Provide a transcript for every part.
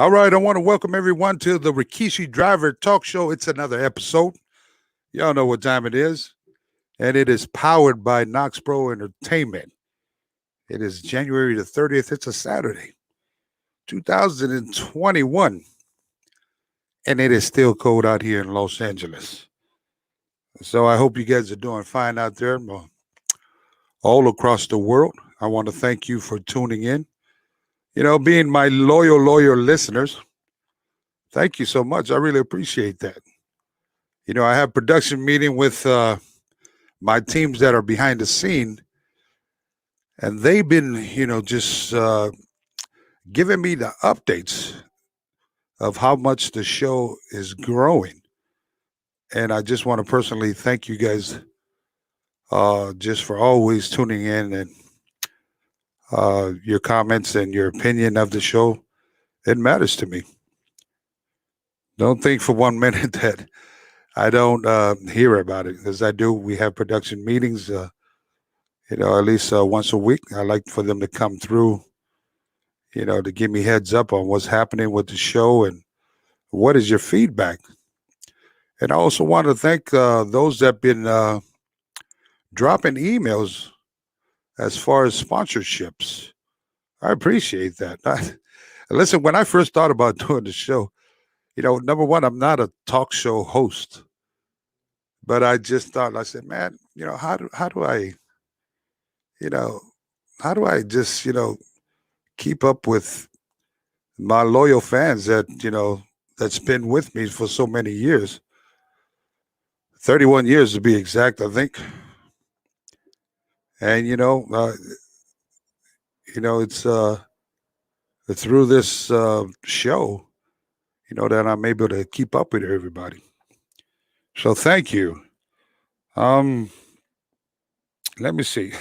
All right, I want to welcome everyone to the Rikishi Driver Talk Show. It's another episode. Y'all know what time it is, and it is powered by Knox Pro Entertainment. It is January the 30th. It's a Saturday, 2021, and it is still cold out here in Los Angeles. So I hope you guys are doing fine out there all across the world. I want to thank you for tuning in. You know, being my loyal listeners, thank you so much. I really appreciate that. You know, I have production meeting with my teams that are behind the scene, and they've been, just giving me the updates of how much the show is growing. And I just want to personally thank you guys just for always tuning in and your comments and your opinion of the show. It matters to me. Don't think for 1 minute that I don't hear about it, because I do. We have production meetings, at least once a week. I like for them to come through, to give me heads up on what's happening with the show and what is your feedback. And I also want to thank those that have been dropping emails as far as sponsorships. I appreciate that. Listen, when I first thought about doing the show, number one, I'm not a talk show host, but I just thought, I said, man, how do I, how do I just, keep up with my loyal fans that, that's been with me for so many years, 31 years to be exact, I think. And, it's through this show, that I'm able to keep up with everybody. So thank you. Let me see.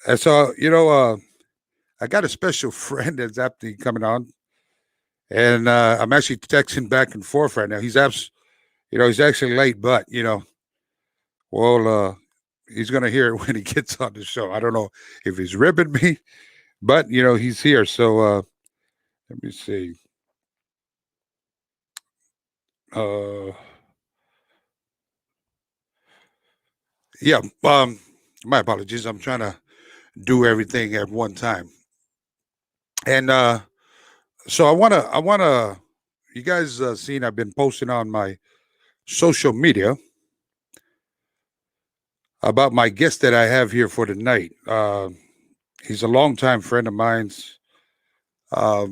And so, I got a special friend that's actually coming on, and I'm actually texting back and forth right now. He's actually late, but he's gonna hear it when he gets on the show. I don't know if he's ribbing me, but he's here. So let me see. Yeah. My apologies. I'm trying to do everything at one time, and so I wanna. You guys seen? I've been posting on my social media about my guest that I have here for tonight. He's a longtime friend of mine's. I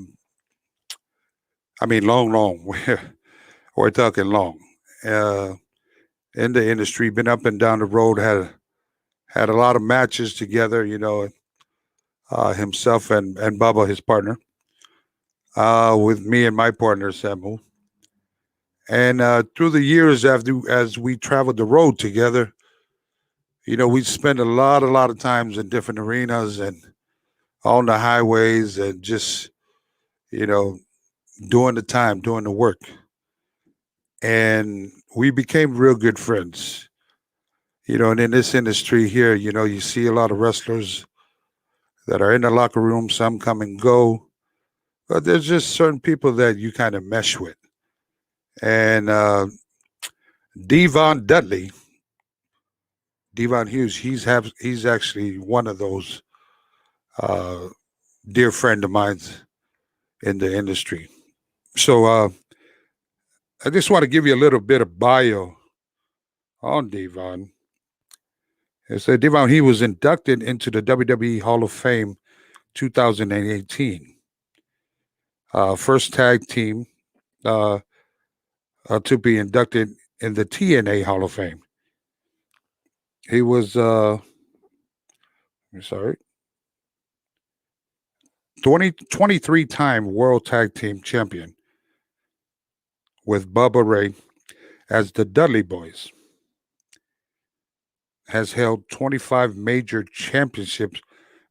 mean, long. We're talking long. In the industry, been up and down the road, had a lot of matches together, himself and Bubba, his partner, with me and my partner, Samu. And through the years, as we traveled the road together, we spent a lot of times in different arenas and on the highways and just, doing the time, doing the work. And we became real good friends. And in this industry here, you see a lot of wrestlers that are in the locker room, some come and go, but there's just certain people that you kind of mesh with. And Devon Hughes, he's actually one of those dear friend of mine in the industry. So I just want to give you a little bit of bio on Devon. So Devon, he was inducted into the WWE Hall of Fame 2018. First tag team to be inducted in the TNA Hall of Fame. He was 23-time World Tag Team Champion with Bubba Ray as the Dudley Boyz. Has held 25 major championships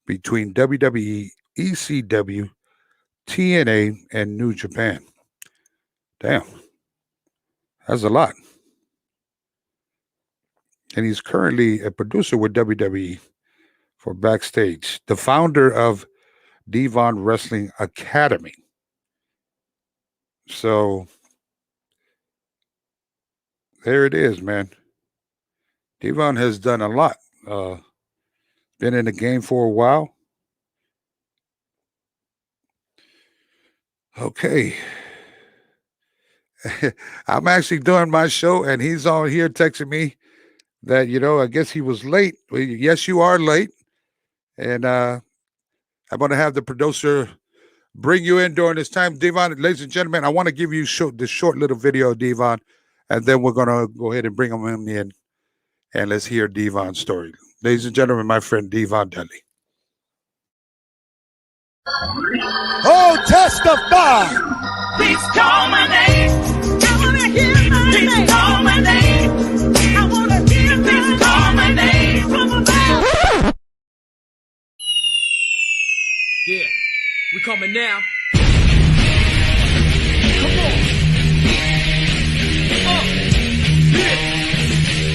between WWE, ECW, TNA, and New Japan. Damn. That's a lot. And he's currently a producer with WWE for Backstage, the founder of Devon Wrestling Academy. So there it is, man. Devon has done a lot. Been in the game for a while. Okay. I'm actually doing my show, and he's on here texting me that, I guess he was late. Well, yes, you are late. And I'm going to have the producer bring you in during this time. Devon, ladies and gentlemen, I want to give you this short little video of Devon, and then we're going to go ahead and bring him in, and let's hear Devon's story. Ladies and gentlemen, my friend Devon Dudley. Oh, testify! Please call my name. I want to hear my name. Please call my name. I want to hear. Please call my name. Yeah, we coming now. Come on. Yeah,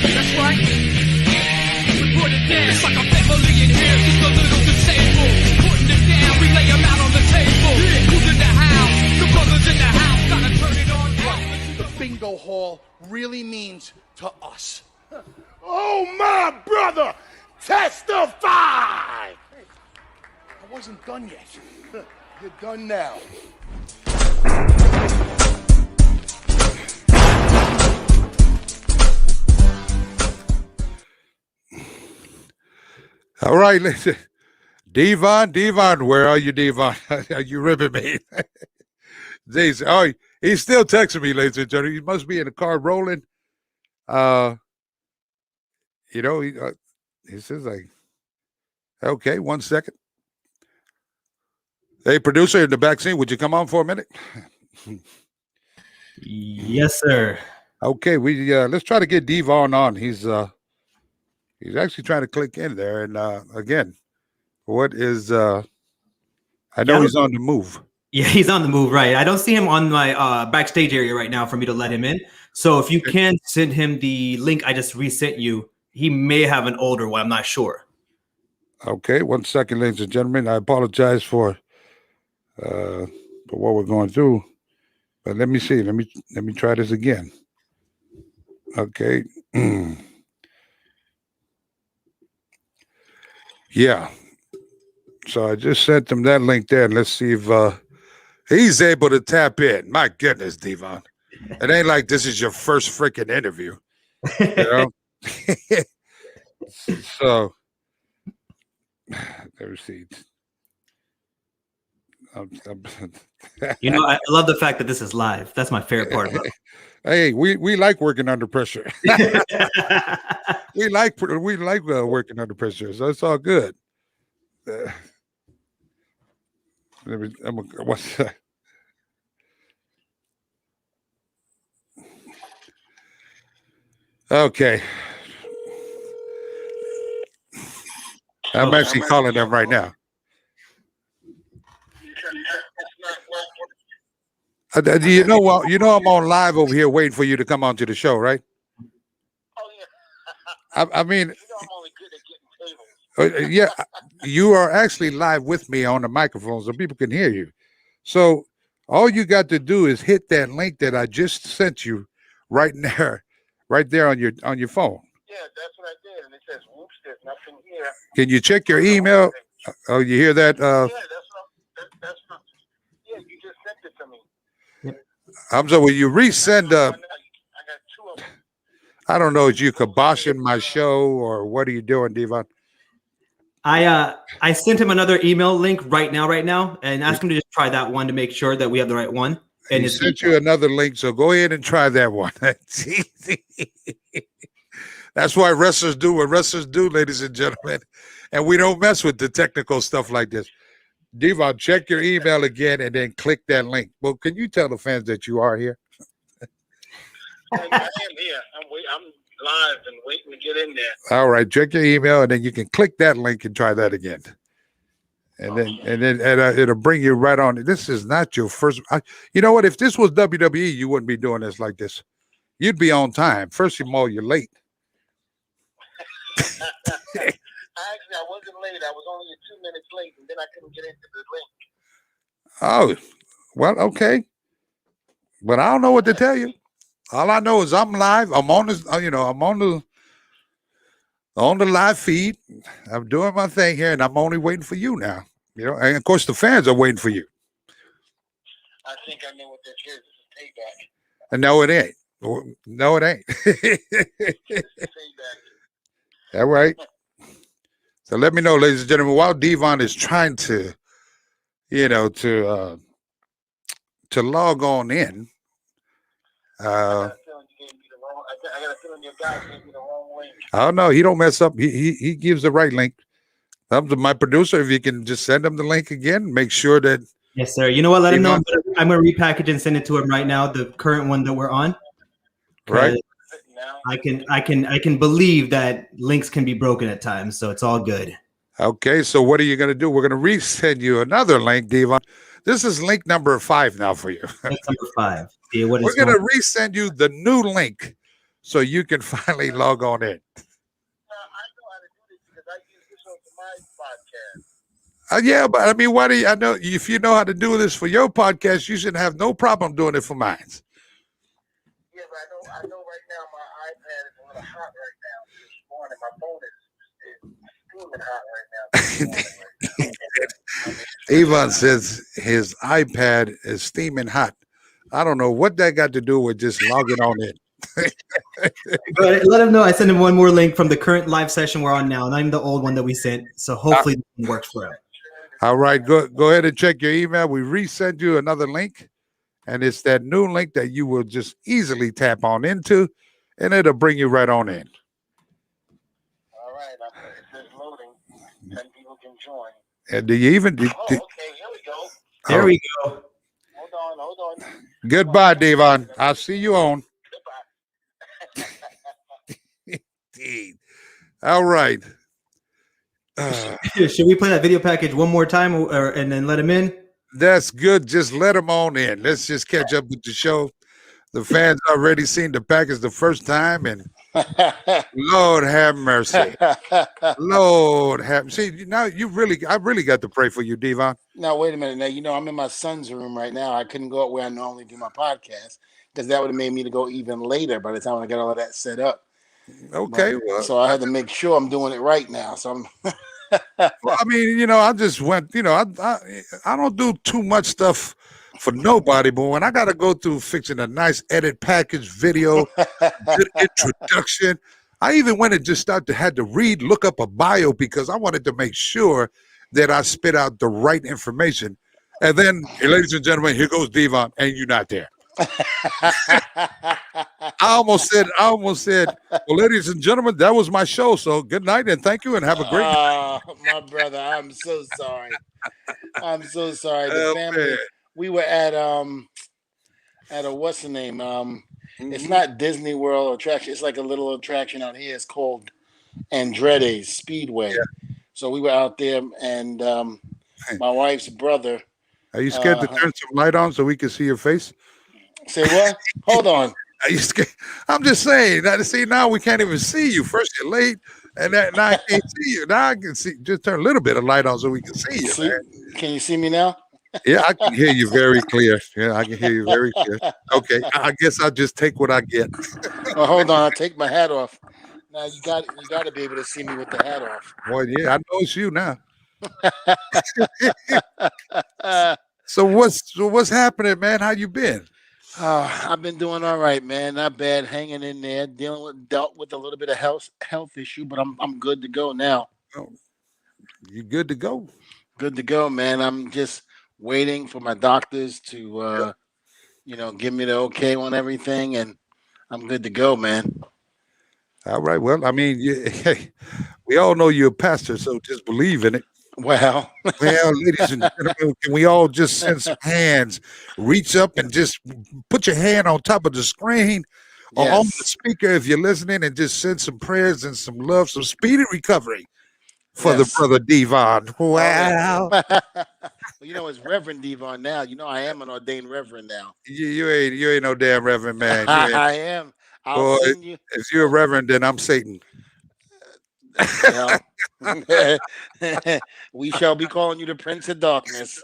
that's right. We put it down. It's like a family in here, just a little disabled. Putting it down, we lay them out on the table. Who's in the house? The brothers in the house. Gotta turn it on. The bingo hall really means to us. Oh, my brother! Testify! I wasn't done yet. You're done now. All right, listen. Devon, where are you, Devon? Are you ripping me? Oh, he's still texting me, ladies and gentlemen. He must be in the car rolling. He says, like, okay, 1 second. Hey, producer in the back scene, would you come on for a minute? Yes, sir. Okay, let's try to get Devon on. He's actually trying to click in there, and again, what is I know he's on the move. Yeah, he's on the move, right? I don't see him on my backstage area right now for me to let him in. So if you can send him the link I just resent you, he may have an older one. I'm not sure. Okay, 1 second, ladies and gentlemen. I apologize for what we're going through, but let me see. Let me try this again. Okay. Yeah. So I just sent him that link there, and let's see if he's able to tap in. My goodness, Devon. It ain't like this is your first freaking interview. You know? So let me see. I love the fact that this is live. That's my favorite part about it. Hey, we like working under pressure. we like working under pressure, so it's all good. What's that? Okay. I'm actually calling them right now. You know what? You know I'm on live over here waiting for you to come onto the show, right? Oh, yeah. I mean, you know I'm only good at getting tables. Yeah, you are actually live with me on the microphone so people can hear you. So all you got to do is hit that link that I just sent you right there on your phone. Yeah, that's what I did, and it says, "Whoops, there's nothing here." Can you check your email? Oh, you hear that? Yeah, that's not. Yeah, you just sent it to me. Hamza, will you resend? I got two of them. I don't know. Is you kiboshing my show, or what are you doing, Devon? I sent him another email link right now, and asked him to just try that one to make sure that we have the right one. And he sent you another link, so go ahead and try that one. That's why wrestlers do what wrestlers do, ladies and gentlemen, and we don't mess with the technical stuff like this. Devon, check your email again and then click that link. Well, can you tell the fans that you are here? I am here. I'm live and waiting to get in there. All right, check your email and then you can click that link and try that again. And then it'll bring you right on. This is not your first. You know what? If this was WWE, you wouldn't be doing this like this. You'd be on time. First of all, you're late. Actually, I wasn't late. I was only 2 minutes late, and then I couldn't get into the link. Oh, well, okay. But I don't know what to tell you. All I know is I'm live. I'm on this, I'm on the live feed. I'm doing my thing here, and I'm only waiting for you now. And of course the fans are waiting for you. I think I know what this is. This is payback. And no, it ain't. No, it ain't. All right. So let me know, ladies and gentlemen, while Devon is trying to, to log on in. I got a feeling your guy gave me the wrong link. Oh no, he don't mess up. He gives the right link. Up to my producer, if you can just send him the link again, make sure that. Yes, sir. You know what? Let him know. I'm gonna repackage and send it to him right now. The current one that we're on. Right. I can believe that links can be broken at times, so it's all good. Okay, so what are you gonna do? We're gonna resend you another link, Devon. This is link number 5 now for you. Link number 5. See what We're gonna resend you the new link so you can finally log on in. I know how to do this because I use this on my podcast. Yeah, but I mean, why do you? I know if you know how to do this for your podcast, you should have no problem doing it for mine. Yeah, but I know right now my iPad is a little hot right now this morning. My phone is steaming hot right now. Devon says his iPad is steaming hot. I don't know what that got to do with just logging on in. But let him know I sent him one more link from the current live session we're on now, not even the old one that we sent. So hopefully it works for him. All right, go ahead and check your email. We resend you another link, and it's that new link that you will just easily tap on into, and it'll bring you right on in. All right, it says loading. 10 people can join. And do you even? Okay, here we go. There we go. Hold on. Goodbye, Devon. I'll see you on. Goodbye. All right. Should we play that video package one more time and then let him in? That's good. Just let him on in. Let's just catch up with the show. The fans already seen the package the first time, and Lord have mercy. Lord have see now. I really got to pray for you, Devon. Now wait a minute. Now I'm in my son's room right now. I couldn't go up where I normally do my podcast because that would have made me to go even later by the time I got all of that set up. Okay, so I had to make sure I'm doing it right now. So I'm. Well, I mean, I just went. I don't do too much stuff for nobody, but when I got to go through fixing a nice edit package, video, good introduction, I even went and just had to look up a bio because I wanted to make sure that I spit out the right information. And then, ladies and gentlemen, here goes Devon, and you're not there. I almost said, well, ladies and gentlemen, that was my show. So good night and thank you and have a great night. My brother, I'm so sorry. The family, we were at a what's the name? It's not Disney World attraction. It's like a little attraction out here. It's called Andrade Speedway. Yeah. So we were out there, and my wife's brother. Are you scared to turn some light on so we can see your face? Say what? Hold on. Are you scared? I'm just saying. Now we can't even see you. First you're late, and now I can't see you. Now I can see. Just turn a little bit of light on so we can see you. Man. Can you see me now? Yeah, I can hear you very clear. Yeah, I can hear you very clear. Okay, I guess I'll just take what I get. Well, hold on. I'll take my hat off. Now you got to be able to see me with the hat off. Well, yeah, I know it's you now. So what's happening, man? How you been? I've been doing all right, man. Not bad, hanging in there, dealt with a little bit of health issue, but I'm good to go now. Oh, you good to go? Good to go, man. I'm just waiting for my doctors to, give me the okay on everything, and I'm good to go, man. All right. Well, I mean, we all know you're a pastor, so just believe in it. Well, ladies and gentlemen, can we all just send some hands? Reach up and just put your hand on top of the screen or on the speaker if you're listening, and just send some prayers and some love, some speedy recovery for the brother Devon. Wow. Well, it's Reverend Devon now. I am an ordained Reverend now. You ain't no damn Reverend, man. I am. I'll send you. If you're a Reverend, then I'm Satan. We shall be calling you the Prince of Darkness.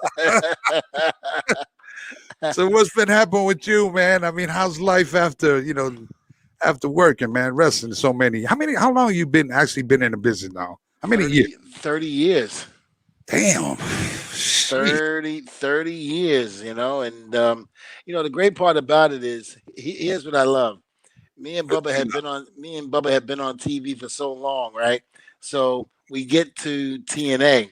So what's been happening with you, man? I mean, how's life after after working, man, wrestling so many? How long you been actually been in the business now? How many years? 30 years. Damn. Sheesh. 30 years, and the great part about it is here's what I love. Me and Bubba had been on TV for so long, right? So we get to TNA,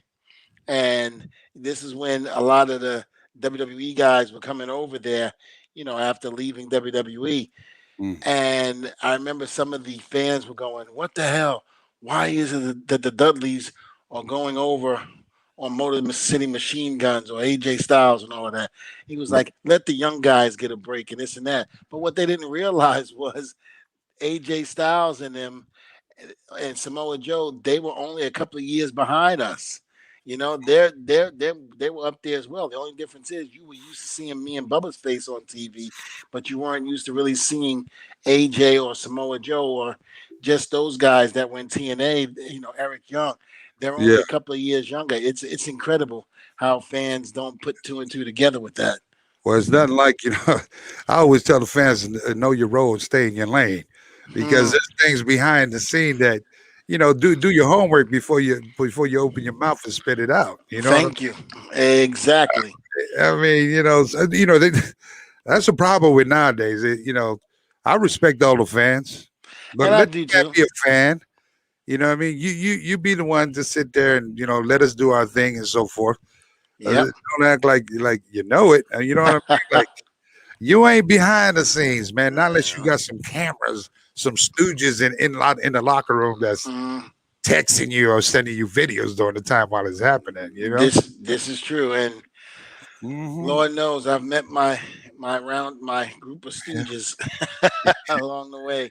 and this is when a lot of the WWE guys were coming over there, after leaving WWE. Mm. And I remember some of the fans were going, "What the hell? Why is it that the Dudleys are going over on Motor City Machine Guns or AJ Styles and all of that?" He was like, "Let the young guys get a break and this and that." But what they didn't realize was AJ Styles and them and Samoa Joe, they were only a couple of years behind us. They were up there as well. The only difference is you were used to seeing me and Bubba's face on TV, but you weren't used to really seeing AJ or Samoa Joe or just those guys that were in TNA. Eric Young. They're only Yeah. a couple of years younger. It's incredible how fans don't put two and two together with that. Well, it's nothing like, I always tell the fans, know your role and stay in your lane, because there's things behind the scene that, do your homework before you open your mouth and spit it out. Thank you. Exactly. I mean, that's a problem with nowadays. I respect all the fans, but And I let do the fan too. be a fan. You know what I mean? You be the one to sit there and let us do our thing and so forth. Yep. Don't act like you know it. You know what I mean? Like, you ain't behind the scenes, man. Not unless you got some cameras, some stooges in the locker room that's Mm, texting you or sending you videos during the time while it's happening. this is true, and Mhm. Lord knows I've met my group of Yeah. stooges along the way.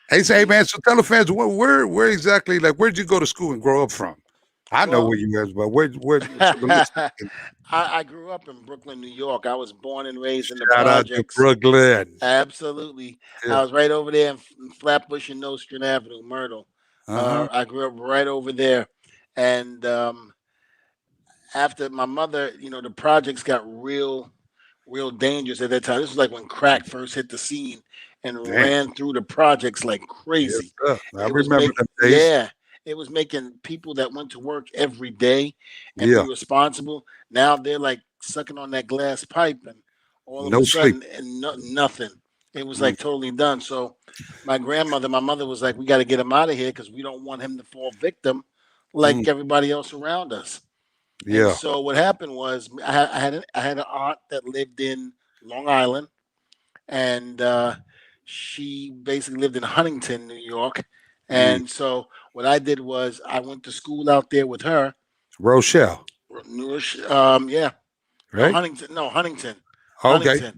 Hey, say, man. So tell the fans where exactly, like, where'd you go to school and grow up from? I know Well, where you guys, but where I grew up in Brooklyn, New York. I was born and raised in the shout out to projects. Brooklyn. Absolutely. Yeah. I was right over there in Flatbush and Nostrand Avenue, Myrtle. Uh-huh. I grew up right over there. And after my mother, the projects got real dangerous at that time. This was like when crack first hit the scene and Damn. ran through the projects like Yes, crazy. sir. I It was remember them days. yeah, it was making people that went to work every day and Yeah. be responsible. Now they're like sucking on that glass pipe, and all of No a sleep. sudden, and nothing. It was Mm. like totally done. So, my mother was like, "We got to get him out of here because we don't want him to fall victim like Mm. everybody else around us." And Yeah. so what happened was I had an aunt that lived in Long Island, and she basically lived in Huntington, New York. Mm. And so what I did was I went to school out there with her. Rochelle, Yeah, right? Huntington, Okay.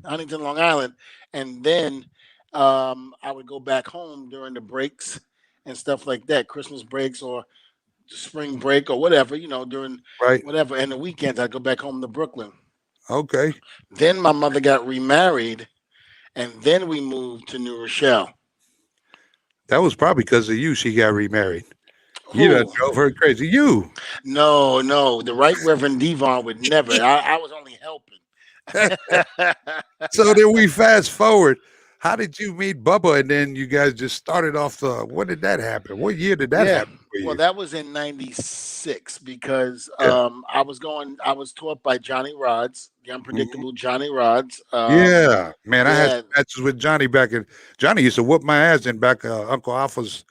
Huntington, Long Island, and then I would go back home during the breaks and stuff like that, Christmas breaks or spring break or whatever, during Right. whatever, and the weekends I'd go back home to Brooklyn. Okay. Then my mother got remarried, and then we moved to New Rochelle. That was probably because of you she got remarried. You done Who? drove her crazy. You. No, the right Reverend Devon would never. I was only helping. So then we fast forward. How did you meet Bubba? And then you guys just started off when did that happen? What year did that Yeah. happen for you? Well, that was in '96 because Yeah. I was taught by Johnny Rods, the Mhm. unpredictable Johnny Rods. Yeah, man, I had yeah. some matches with Johnny back in. Johnny used to whoop my ass in back Uncle Alpha's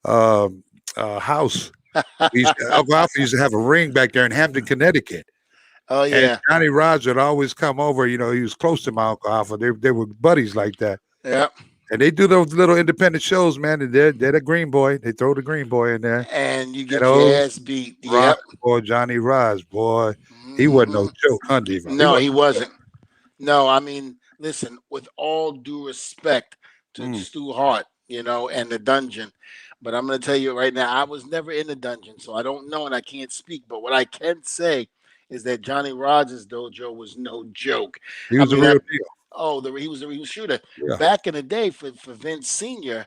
house. Uncle Alpha used to have a ring back there in Hampton, Connecticut. Oh And yeah, Johnny Rods would always come over. He was close to my Uncle Alpha. They were buddies like that. yeah. And they do those little independent shows, man. And they're the Green Boy. They throw the Green Boy in there. And you get And your old ass beat. Rock Yep. boy, Johnny Rods, boy. He wasn't no Mhm. joke, huh, Devon? No, he wasn't. No, I mean, listen, with all due respect to Mm. Stu Hart, and the dungeon, but I'm going to tell you right now, I was never in the dungeon, so I don't know and I can't speak. But what I can say is that Johnny Rogers' dojo was no joke. He I was the mean, real deal. he was a real shooter. Yeah. Back in the day for Vince Sr.,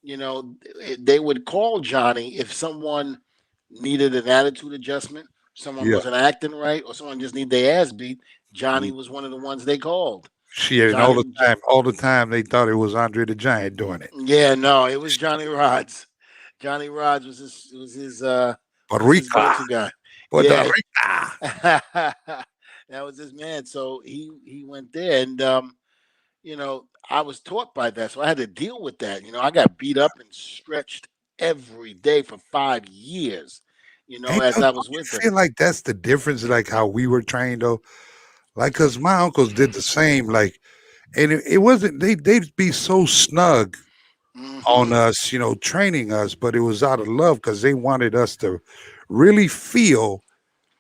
they would call Johnny if someone needed an attitude adjustment, someone Yeah. wasn't acting right, or someone just need their ass beat, Johnny was one of the ones they called. Shit, and all the time they thought it was Andre the Giant doing it. Yeah, no, it was Johnny Rods. Johnny Rods was his Rica, go-to guy. Puerto Yeah, Rica. that was his man. So he went there, and I was taught by that, so I had to deal with that. I got beat up and stretched every day for 5 years. Hey, As I don't was you with them. feel like that's the difference, like how we were trained though? Like, cause my uncles did the same, like, and it wasn't they'd be so snug on Mhm. us, training us, but it was out of love because they wanted us to really feel,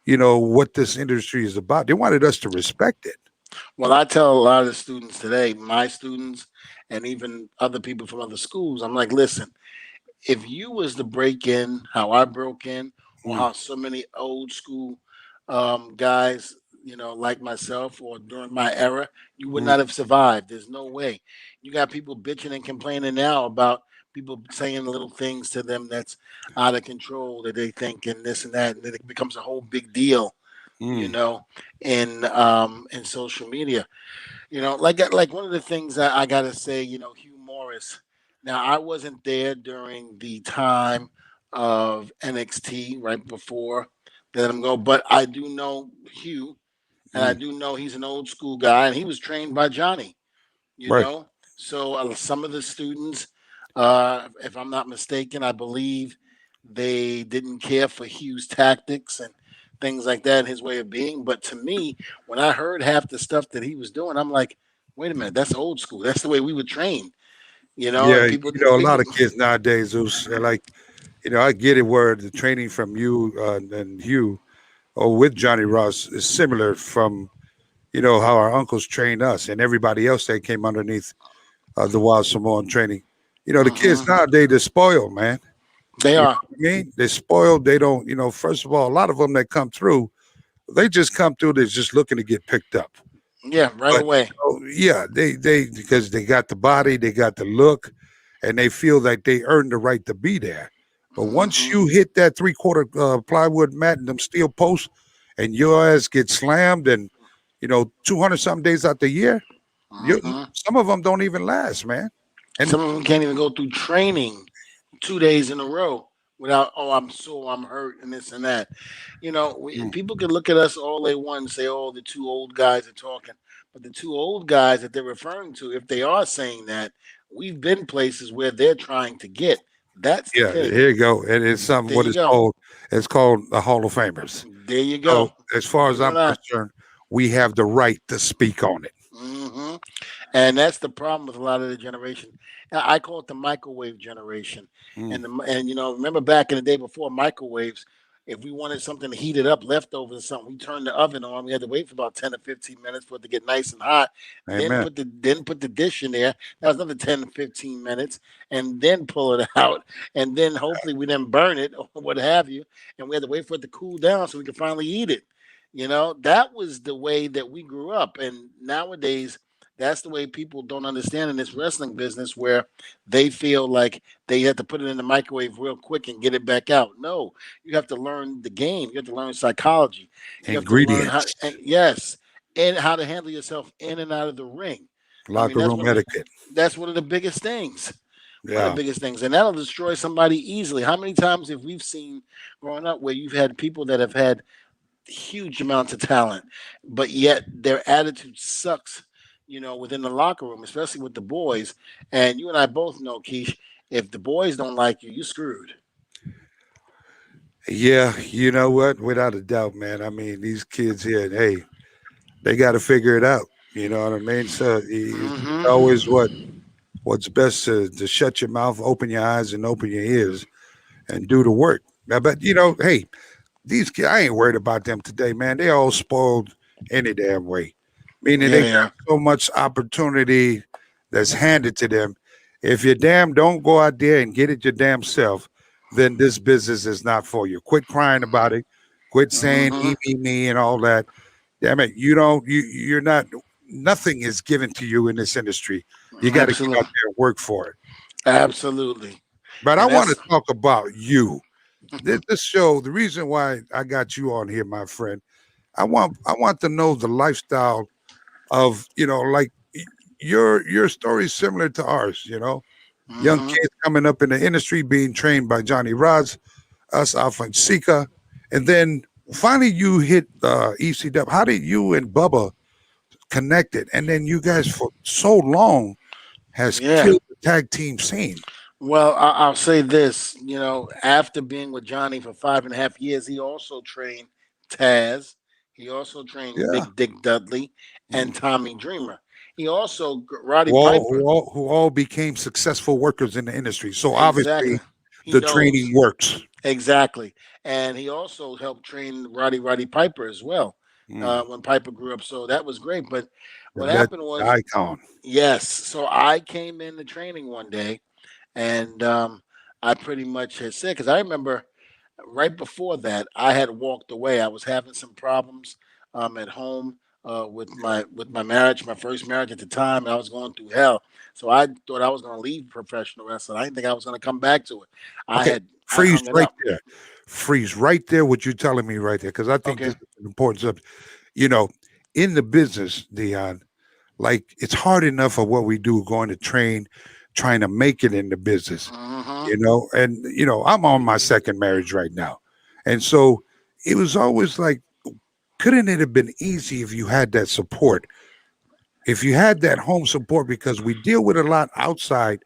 what this industry is about. They wanted us to respect it. Well, I tell a lot of the students today, my students, and even other people from other schools, I'm like, listen, if you was to break in how I broke in, or Mm, how so many old school guys, like myself, or during my era, you would mm, not have survived. There's no way. You got people bitching and complaining now about people saying little things to them that's out of control, that they think and this and that, and then it becomes a whole big deal, you mm, know, in social media. Like one of the things I gotta say, Hugh Morris. Now I wasn't there during the time of NXT right before let him go, but I do know Hugh, and I mm. do know he's an old school guy, and he was trained by Johnny. You Right. know, so some of the students, if I'm not mistaken, I believe they didn't care for Hugh's tactics and things like that, and his way of being. But to me, when I heard half the stuff that he was doing, I'm like, wait a minute, that's old school. That's the way we were trained. Yeah, And people, a lot people of kids nowadays, those are like, I get it where the training from you and Hugh or with Johnny Ross is similar from, how our uncles trained us and everybody else that came underneath the Wild Samoan training. The kids mhm, nowadays, they're spoiled, man. they You know are. what I mean? They're spoiled. They don't, first of all, a lot of them that come through, they just come through, they're just looking to get picked up. Yeah, right But away. yeah, they because they got the body, they got the look, and they feel like they earned the right to be there. But once Hmm. you hit that 3/4 plywood mat and them steel posts, and your ass gets slammed, and 200 something days out the year, Hmm. some of them don't even last, man. And Some of them can't even go through training 2 days in a row without, oh, I'm sore, I'm hurt, and this and that. mm, People can look at us all they want and say, oh, the two old guys are talking. But the two old guys that they're referring to, if they are saying that, we've been places where they're trying to get. That's the yeah, thing. here you go. And it's something There what you it's go. called. It's called the Hall of Famers. There you So go. as far as You I'm and I. concerned, we have the right to speak on it. Hmm. And that's the problem with a lot of the generation. I call it the microwave generation. Mm, And remember back in the day before microwaves, if we wanted something heated up, leftovers or something, we turned the oven on. We had to wait for about 10 to 15 minutes for it to get nice and hot. Then amen. put the dish in there. That was another 10 to 15 minutes, and then pull it out. And then hopefully we didn't burn it or what have you. And we had to wait for it to cool down so we could finally eat it. That was the way that we grew up. And nowadays, that's the way people don't understand in this wrestling business, where they feel like they have to put it in the microwave real quick and get it back out. No, you have to learn the game. You have to learn psychology. You have to learn how, Ingredients, yes, and how to handle yourself in and out of the ring. I mean, locker room etiquette. that's one of the biggest things. One of Yeah. the biggest things, and that'll destroy somebody easily. How many times have we seen growing up where you've had people that have had huge amounts of talent, but yet their attitude sucks, within the locker room, especially with the boys. And you and I both know, Keish, if the boys don't like you, you're screwed. Yeah, you know what? Without a doubt, man. I mean, these kids here, hey, they got to figure it out. You know what I mean? So it's always Hmm. what's best to shut your mouth, open your eyes, and open your ears, and do the work. Now, but hey, these kids, I ain't worried about them today, man. They all spoiled any damn way. Meaning Yeah, they they got are. so much opportunity that's handed to them. If you damn don't go out there and get it your damn self, then this business is not for you. Quit crying about it. Quit saying Hmm. me and all that. Damn it, you're not. Nothing is given to you in this industry. You got to get out Absolutely. there and work for it. Absolutely. But I And want to that's talk about you. this show, the reason why I got you on here, my friend, I want to know the lifestyle of, like your story is similar to ours, young Hmm. kids coming up in the industry being trained by Johnny Rods, us Alfonseca, and then finally you hit ECW. How did you and Bubba connect it? And then you guys for so long has Yeah. killed the tag team scene. Well, I'll say this. After being with Johnny for 5.5 years, he also trained Taz. He also trained Yeah. Big Dick Dudley and Mm. Tommy Dreamer. He also Roddy Who all, Piper. who all became successful workers in the industry. So Exactly. obviously He the knows training works. exactly, and he also helped train Roddy Piper as well Mm. when Piper grew up. So that was great. But The what legend, happened the was, icon. yes. So I came into training one day, and I pretty much had said, because I remember right before that I had walked away. I was having some problems at home with my marriage, my first marriage at the time, and I was going through hell. So I thought I was going to leave professional wrestling. I didn't think I was going to come back to it. Okay, I freeze hung it right up. there. Freeze right there. What you're telling me right there, because I think this Okay. is an important subject. You know, in the business, Dion, like it's hard enough of what we do going to train, trying to make it in the business. Hmm. And I'm on my second marriage right now, and so it was always like, couldn't it have been easy if you had that support? If you had that home support, because we deal with a lot outside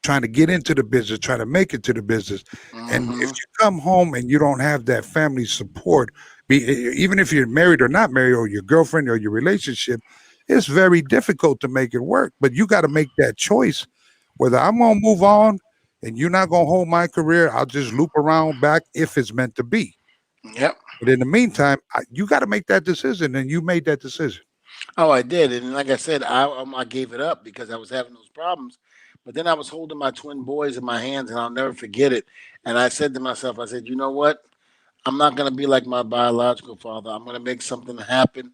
trying to get into the business, trying to make it to the business. And if Hmm. you come home and you don't have that family support, even if you're married or not married, or your girlfriend or your relationship, it's very difficult to make it work. But you got to make that choice whether I'm going to move on and you're not going to hold my career. I'll just loop around back if it's meant to be. Yep. But in the meantime, you got to make that decision, and you made that decision. Oh, I did, and like I said, I gave it up because I was having those problems. But then I was holding my twin boys in my hands, and I'll never forget it. And I said to myself, I said, you know what? I'm not going to be like my biological father. I'm going to make something happen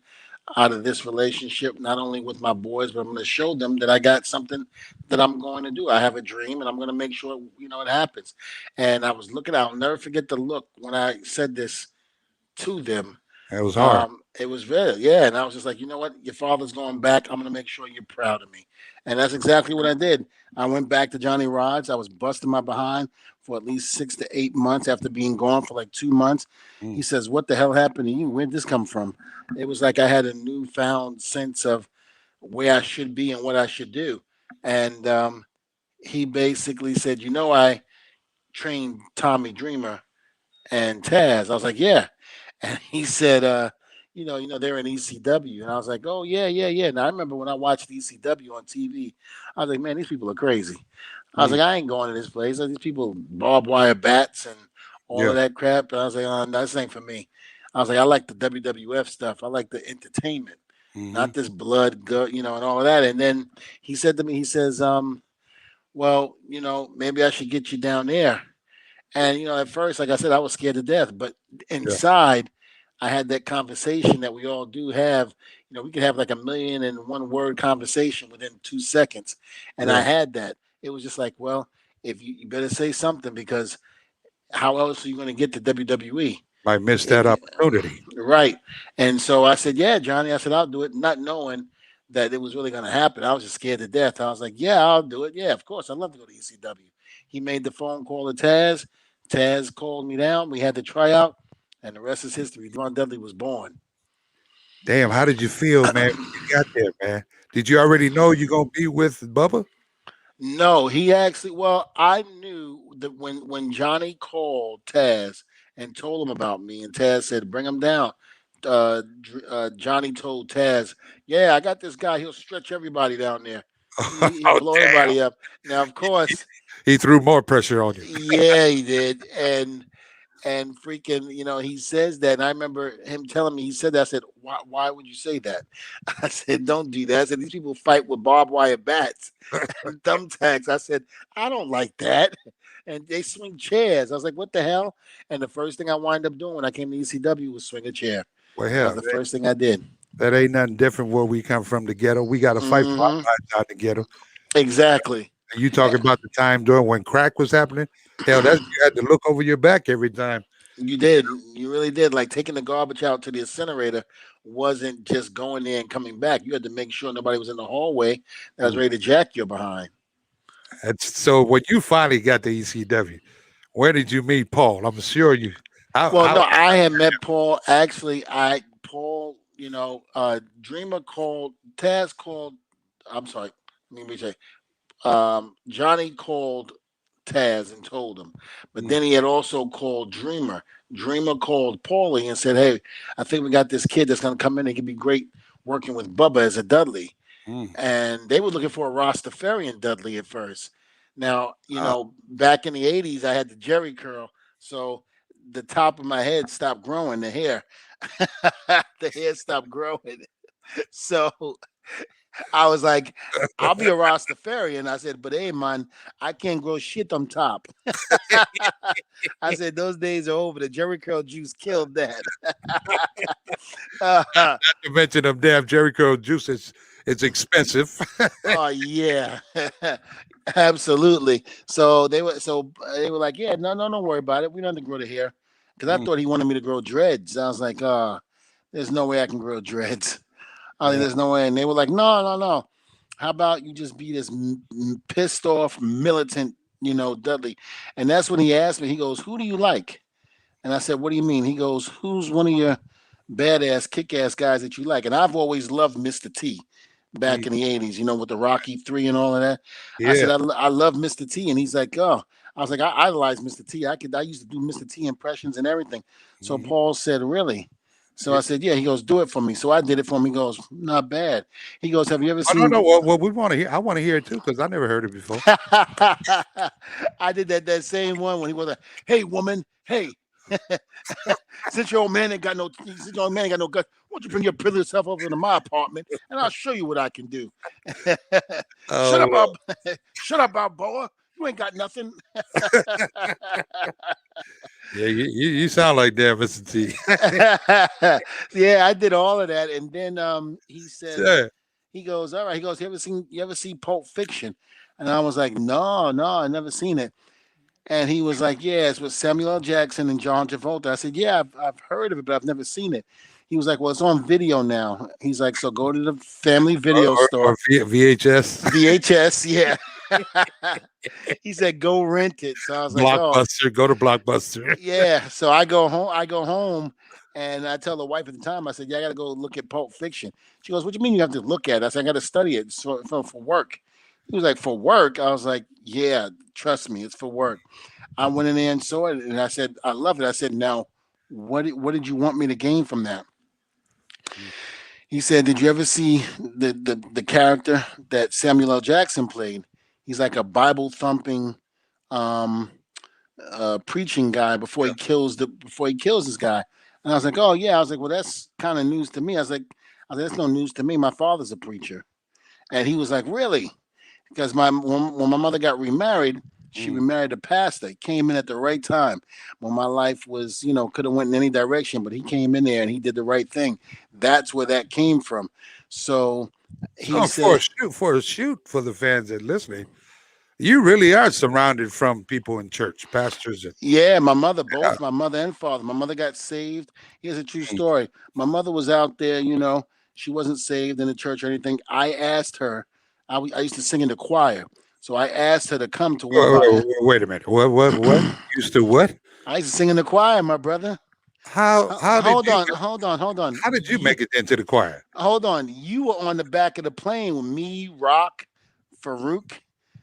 out of this relationship, not only with my boys, but I'm going to show them that I got something that I'm going to do. I have a dream, and I'm going to make sure it happens. And I was looking. I'll never forget the look when I said this to them. It was hard. It was very, yeah, and I was just like, you know what, your father's going back. I'm gonna make sure you're proud of me, and that's exactly what I did. I went back to Johnny Rods. I was busting my behind for at least 6 to 8 months after being gone for like 2 months. He Mm. says, "What the hell happened to you? Where'd this come from?" It was like I had a newfound sense of where I should be and what I should do, and he basically said, I trained Tommy Dreamer and Taz. I was like, yeah. And he said, they're in ECW. And I was like, oh, yeah, yeah, yeah. And I remember when I watched ECW on TV, I was like, man, these people are crazy. I was Mm. like, I ain't going to this place. These people, barbed wire bats and all Yeah. of that crap. And I was like, oh, no, this ain't for me. I was like, I like the WWF stuff. I like the entertainment, Hmm. not this blood, and all of that. And then he said to me, he says, well, maybe I should get you down there. And at first, like I said, I was scared to death. But Yeah. inside, I had that conversation that we all do have. We could have like 1,000,001 word conversation within 2 seconds, and I Yeah. had that. It was just like, well, if you better say something because how else are you going to get to WWE? Might miss If that you, opportunity. right. And so I said, yeah, Johnny. I said, I'll do it, not knowing that it was really going to happen. I was just scared to death. I was like, yeah, I'll do it. Yeah, of course. I'd love to go to ECW. He made the phone call to Taz. Taz called me down. We had the tryout, and the rest is history. Devon Dudley was born. Damn, how did you feel, man, when you got there, man? Did you already know you're gonna be with Bubba? No, he actually. Well, I knew that when Johnny called Taz and told him about me, and Taz said, "Bring him down." Johnny told Taz, "Yeah, I got this guy. He'll stretch everybody down there. He'll Oh, blow damn. everybody up." Now, of course, He threw more pressure on you. yeah, he did, and freaking, he says that, and I remember him telling me he said that. I said, "Why would you say that?" I said, "Don't do that." I said, "These people fight with barbed wire bats and thumbtacks." I said, "I don't like that." And they swing chairs. I was like, "What the hell?" And the first thing I wind up doing when I came to ECW was swing a chair. Well, That was hell, the first thing I did. that ain't nothing different where we come from the ghetto. We got to fight for our Hmm. rights out the ghetto. Exactly. And you talking about the time during when crack was happening? Hell, that's you had to look over your back every time. You did. You really did. Like taking the garbage out to the incinerator wasn't just going there and coming back. You had to make sure nobody was in the hallway that was Mm. ready to jack you behind. So when you finally got to ECW, where did you meet Paul? I'm sure you. Well, no, How I had met Paul. Actually, Paul, Dreamer called, Taz called. I'm sorry. Let me say, Johnny called Taz and told him, but Mm, then he had also called Dreamer. Dreamer called Paulie and said, "Hey, I think we got this kid that's going to come in. He could be great working with Bubba as a Dudley." mm. And they were looking for a Rastafarian Dudley at first. Now, Uh, back in the '80s, I had the Jerry curl, so the top of my head stopped growing. The hair, the hair stopped growing. So I was like, I'll be a Rastafarian. I said, but hey, man, I can't grow shit on top. I said, those days are over. The Jerry curl juice killed that. not to mention them damn Jericho juices. It's expensive. Oh yeah, absolutely. So they were like, yeah, no, don't worry about it. We don't have to grow the hair because I Mm, thought he wanted me to grow dreads. I was like, there's no way I can grow dreads. I mean, yeah. there's no way. And they were like, no. How about you just be this pissed off militant, Dudley? And that's when he asked me. He goes, "Who do you like?" And I said, "What do you mean?" He goes, "Who's one of your badass, kick-ass guys that you like?" And I've always loved Mr. T Mm, back in the '80s, with the Rocky 3 and all of that. I yeah. said, I love Mr. T. And he's like, oh, I was like, I idolize Mr. T. I used to do Mr. T impressions and everything. So Mhm. Paul said, really? So Yeah. I said, yeah. He goes, do it for me. So I did it for him. He goes, not bad. He goes, have you ever Oh no, seen? no. Well, we want to hear. I want to hear it too because I never heard it before. I did that same one when he was like, hey, woman, hey. Since your old man ain't got no guts, why don't you bring your privileged self over to my apartment and I'll show you what I can do. Shut Oh up, Lord. shut up, Balboa. You ain't got nothing. Yeah, you sound like damn Mr. T. Yeah, I did all of that, and then he said, Yeah. he goes, all right. He goes, you ever see Pulp Fiction? And I was like, no, I never seen it. And he was like, yeah, it's with Samuel L. Jackson and John Travolta. I said, yeah, I've heard of it, but I've never seen it. He was like, well, it's on video now. He's like, so go to the family video store. Or VHS, VHS, yeah. He said, go rent it. So I was like, oh, Blockbuster. Go to Blockbuster. yeah. So I go home and I tell the wife at the time, I said, yeah, I got to go look at Pulp Fiction. She goes, what do you mean you have to look at it? I said, I got to study it for work. He was like, for work? I was like, yeah, trust me, it's for work. I went in there and saw it, and I said, I love it. I said, now, what did you want me to gain from that? Mm. He said, did you ever see the character that Samuel L. Jackson played? He's like a Bible thumping um, preaching guy before Yeah. he kills this guy. And I was like, oh yeah. I was like, well, that's kind of news to me. That's no news to me. My father's a preacher. And he was like, really? Because when my mother got remarried, she Mm. remarried a pastor. He came in at the right time when my life was, could have went in any direction, but he came in there and he did the right thing. That's where that came from. So he Oh, for a said, shoot, for the fans that listening, you really are surrounded from people in church, pastors, and yeah, my mother, yeah. both my mother and father. My mother got saved. Here's a true Mm. story. My mother was out there, she wasn't saved in the church or anything. I asked her, I used to sing in the choir. So I asked her to come to one of our, Wait a minute. What? Used to what? I used to sing in the choir, my brother. How did Hold you on, hold on, hold on. how did you make it into the choir? Hold on. You were on the back of the plane with me, Rock, Farouk,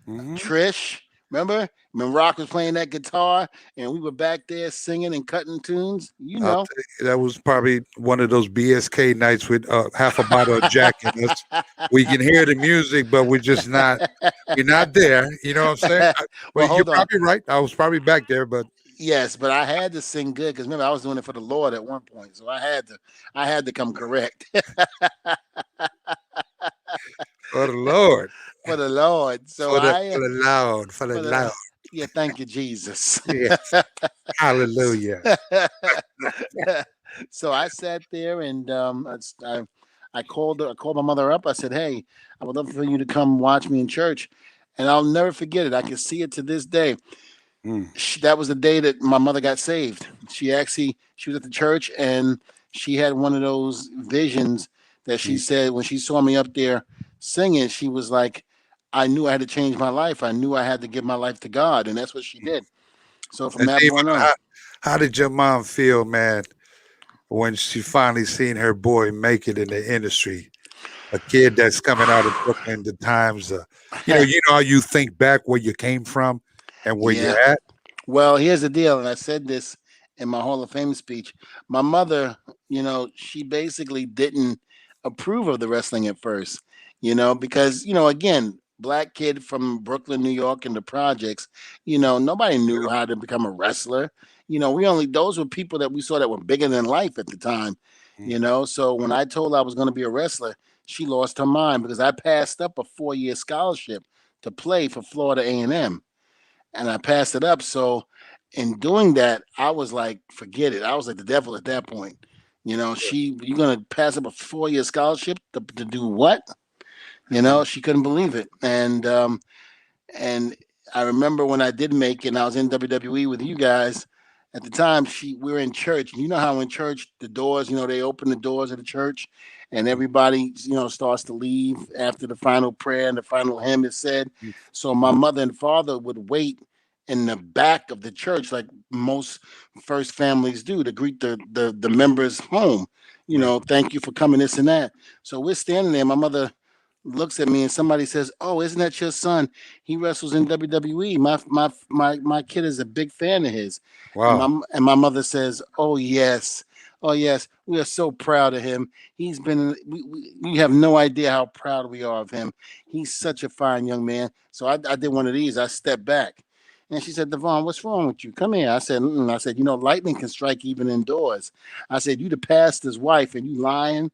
Mhm. Trish. Remember when Rock was playing that guitar and we were back there singing and cutting tunes? I'll tell you, that was probably one of those BSK nights with half a bottle of Jack in us. We can hear the music, but we're not there. You know what I'm saying? Well, But you're hold on. probably right. I was probably back there, but Yes, but I had to sing good because remember I was doing it for the Lord at one point, so I had to come correct for the Lord, for the Lord. So for the I for the loud, for the for loud. the yeah, thank you, Jesus. Yes. Hallelujah. So I sat there and I called my mother up. I said, "Hey, I would love for you to come watch me in church." and I'll never forget it. I can see it to this day. Mm. That was the day that my mother got saved. She was at the church, and she had one of those visions that she said when she saw me up there singing. She was like, I knew I had to change my life. I knew I had to give my life to God, and that's what she did. So from And that Devon, point on, how did your mom feel, man, when she finally seen her boy make it in the industry? A kid that's coming out of Brooklyn, the times, you know how you think back where you came from and where yeah. you're at. Well, here's the deal, and I said this in my Hall of Fame speech. My mother, she basically didn't approve of the wrestling at first, because, again, black kid from Brooklyn, New York, in the projects, nobody knew how to become a wrestler. Those were people that we saw that were bigger than life at the time, So when I told her I was going to be a wrestler, she lost her mind because I passed up a 4-year scholarship to play for Florida A&M, and I passed it up. So in doing that, I was like, forget it. I was like the devil at that point. You're gonna pass up a 4-year scholarship to do what? She couldn't believe it. And I remember when I did make it and I was in WWE with you guys at the time, we were in church. You know how in church the doors, they open the doors of the church and everybody, starts to leave after the final prayer and the final hymn is said. So my mother and father would wait in the back of the church, like most first families do, to greet the members home. Thank you for coming, this and that. So we're standing there. My mother looks at me and somebody says, "Oh, isn't that your son? He wrestles in WWE. My kid is a big fan of his." And Wow. my mother says, "Oh yes, oh yes, we are so proud of him. He's been we have no idea how proud we are of him. He's such a fine young man." So I did one of these. I stepped back. And she said, "Devon, what's wrong with you? Come here." I said, "Mm-mm." I said, lightning can strike even indoors. I said, "You the pastor's wife and you lying."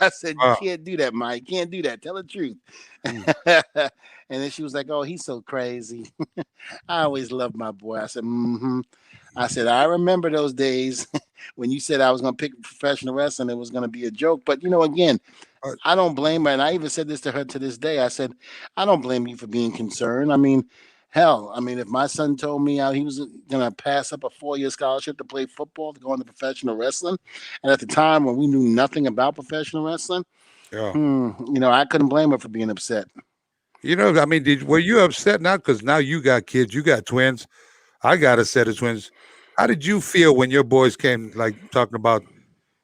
I said, "You Wow. can't do that, Mike. You can't do that. Tell the truth." Mm. And then she was like, "Oh, he's so crazy." I always loved my boy. I said, "Mm-hmm." I said, "I remember those days when you said I was going to pick professional wrestling. It was going to be a joke." But, again, Uh, I don't blame her. And I even said this to her to this day. I said, "I don't blame you for being concerned. I mean, hell, if my son told me he was going to pass up a 4-year scholarship to play football, to go into professional wrestling, and at the time when we knew nothing about professional wrestling, yeah. I couldn't blame her for being upset." I mean, were you upset now? Because now you got kids, you got twins. I got a set of twins. How did you feel when your boys came, like talking about,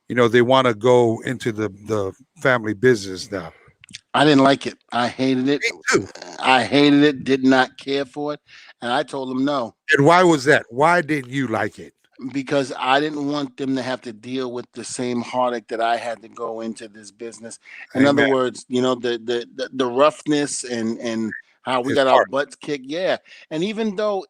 they want to go into the family business now? I didn't like it. I hated it. Me too. I hated it, did not care for it. And I told them no, And why was that? Why didn't you like it? because I didn't want them to have to deal with the same heartache that I had to go into this business. In other Amen. words, the roughness and how we It's got our hard. butts kicked. Yeah. And even though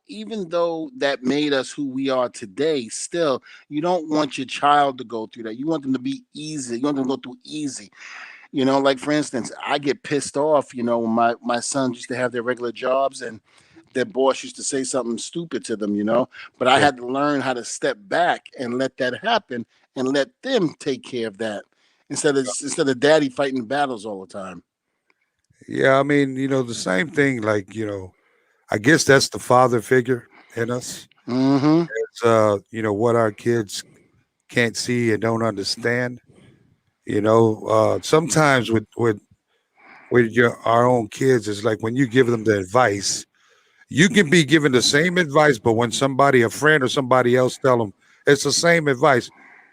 that made us who we are today, still you don't want your child to go through that. You want them to be easy. You want them to go through easy. Like for instance, I get pissed off, when my sons used to have their regular jobs and their boss used to say something stupid to them, but I Yeah. had to learn how to step back and let that happen and let them take care of that instead of daddy fighting battles all the time. Yeah, I mean, the same thing, like, I guess that's the father figure in us. Mm-hmm. It's what our kids can't see and don't understand. Sometimes with our own kids, it's like when you give them the advice, you can be given the same advice, but when a friend or somebody else tell them it's the same advice,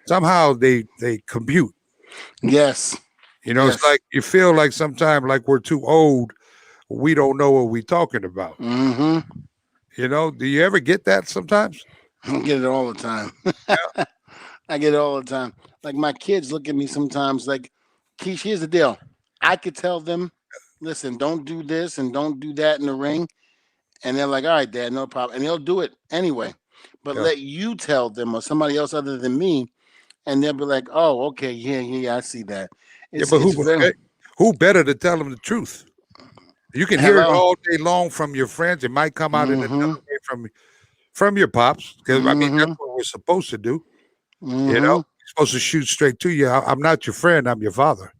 somehow they compute. Yes. It's Yes. like you feel like sometimes like we're too old, we don't know what we're talking about. Mm-hmm. Do you ever get that sometimes? I get it all the time. Yeah. I get it all the time. Like my kids look at me sometimes like, Keish, here's the deal. I could tell them, listen, don't do this and don't do that in the ring. And they're like, "All right, Dad, no problem." And they'll do it anyway. But Yeah. let you tell them or somebody else other than me, and they'll be like, "Oh, okay, yeah, I see that." Yeah, It's but it's very who better to tell them the truth? You can hear it hello. all day long from your friends. It might come out in another Mm-hmm. way from your pops, because I mean that's Mm-hmm. what we're supposed to do. Mm-hmm. You're supposed to shoot straight to you. I'm not your friend. I'm your father.